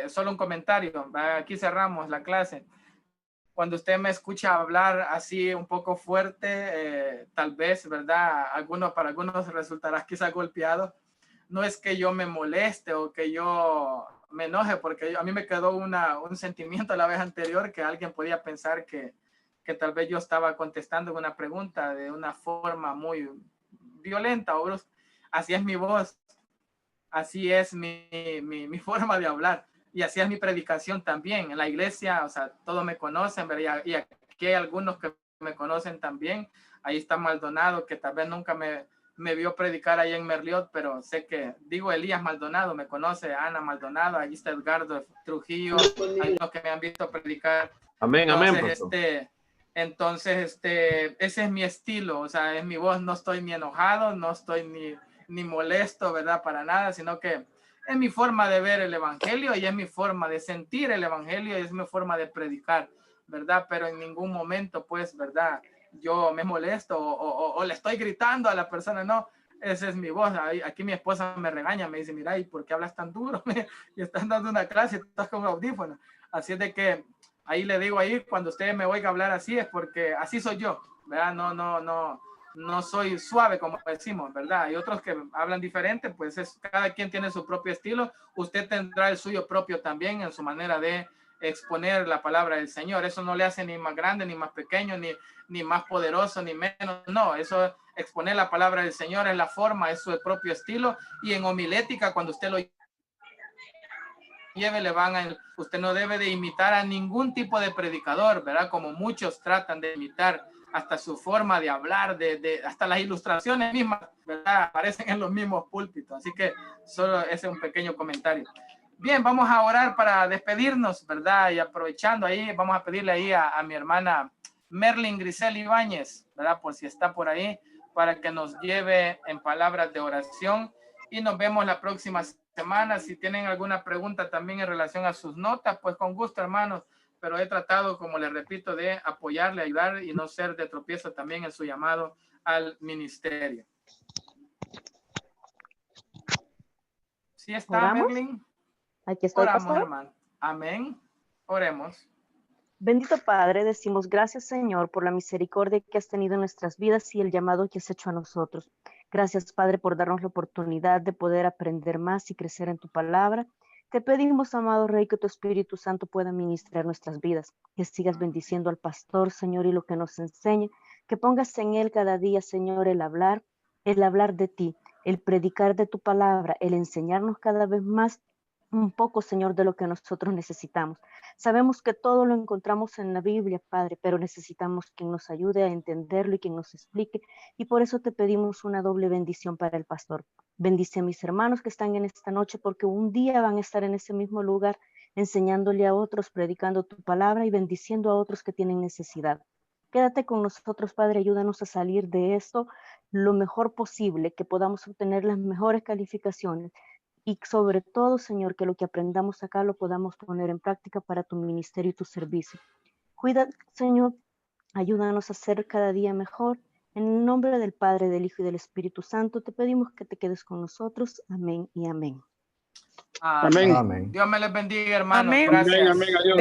solo un comentario. Aquí cerramos la clase. Cuando usted me escucha hablar así un poco fuerte, tal vez, ¿verdad? Para algunos resultará quizá golpeado. No es que yo me moleste o que yo me enoje, porque a mí me quedó un sentimiento la vez anterior que alguien podía pensar que tal vez yo estaba contestando una pregunta de una forma muy violenta o brusca. Así es mi voz, así es mi forma de hablar. Y así es mi predicación también. En la iglesia, o sea, todos me conocen, ¿verdad? Y aquí hay algunos que me conocen también. Ahí está Maldonado, que tal vez nunca me vio predicar ahí en Merliot, pero sé que, digo, Elías Maldonado me conoce, Ana Maldonado, ahí está Edgardo Trujillo, hay los que me han visto predicar.
Amén,
entonces,
amén.
Entonces, ese es mi estilo, o sea, es mi voz, no estoy ni enojado, no estoy ni molesto, ¿verdad? Para nada, sino que es mi forma de ver el evangelio y es mi forma de sentir el evangelio y es mi forma de predicar, ¿verdad? Pero en ningún momento, pues, ¿verdad? Yo me molesto o le estoy gritando a la persona, no. esa es mi voz. Aquí mi esposa me regaña, me dice, mira, ¿y por qué hablas tan duro? Y estás dando una clase, estás con audífonos. Así es de que ahí le digo ahí, cuando ustedes me oigan hablar así, es porque así soy yo, ¿verdad? No soy suave, como decimos, ¿verdad? Hay otros que hablan diferente, pues cada quien tiene su propio estilo. Usted tendrá el suyo propio también en su manera de exponer la palabra del Señor. Eso no le hace ni más grande, ni más pequeño, ni más poderoso, ni menos. No, eso exponer la palabra del Señor es la forma, es su propio estilo. Y en homilética, cuando usted lo lleve, usted no debe de imitar a ningún tipo de predicador, ¿verdad? Como muchos tratan de imitar, hasta su forma de hablar, hasta las ilustraciones mismas, ¿verdad? Aparecen en los mismos púlpitos. Así que solo ese es un pequeño comentario. Bien, vamos a orar para despedirnos, ¿verdad? Y aprovechando ahí, vamos a pedirle ahí a mi hermana Merlin Grisel Ibáñez, ¿verdad? Por si está por ahí, para que nos lleve en palabras de oración. Y nos vemos la próxima semana. Si tienen alguna pregunta también en relación a sus notas, pues con gusto, hermanos. Pero he tratado, como les repito, de apoyarle, ayudar y no ser de tropiezo también en su llamado al ministerio. ¿Sí está,
¿Oramos?
Merlin?
Aquí estoy,
Oramos,
pastor.
hermano. Amén. Oremos.
Bendito Padre, decimos gracias, Señor, por la misericordia que has tenido en nuestras vidas y el llamado que has hecho a nosotros. Gracias, Padre, por darnos la oportunidad de poder aprender más y crecer en tu palabra. Te pedimos, amado Rey, que tu Espíritu Santo pueda ministrar nuestras vidas, que sigas bendiciendo al pastor, Señor, y lo que nos enseñe, que pongas en él cada día, Señor, el hablar de ti, el predicar de tu palabra, el enseñarnos cada vez más un poco, Señor, de lo que nosotros necesitamos. Sabemos que todo lo encontramos en la Biblia, Padre, pero necesitamos quien nos ayude a entenderlo y quien nos explique, y por eso te pedimos una doble bendición para el pastor. Bendice a mis hermanos que están en esta noche, porque un día van a estar en ese mismo lugar, enseñándole a otros, predicando tu palabra y bendiciendo a otros que tienen necesidad. Quédate con nosotros, Padre, ayúdanos a salir de esto lo mejor posible, que podamos obtener las mejores calificaciones, y sobre todo, Señor, que lo que aprendamos acá lo podamos poner en práctica para tu ministerio y tu servicio. Cuida, Señor, ayúdanos a ser cada día mejor. En el nombre del Padre, del Hijo y del Espíritu Santo, te pedimos que te quedes con nosotros. Amén y amén.
Amén. Dios me les bendiga, hermanos.
Amén.
Gracias.
Amén, amén. Adiós.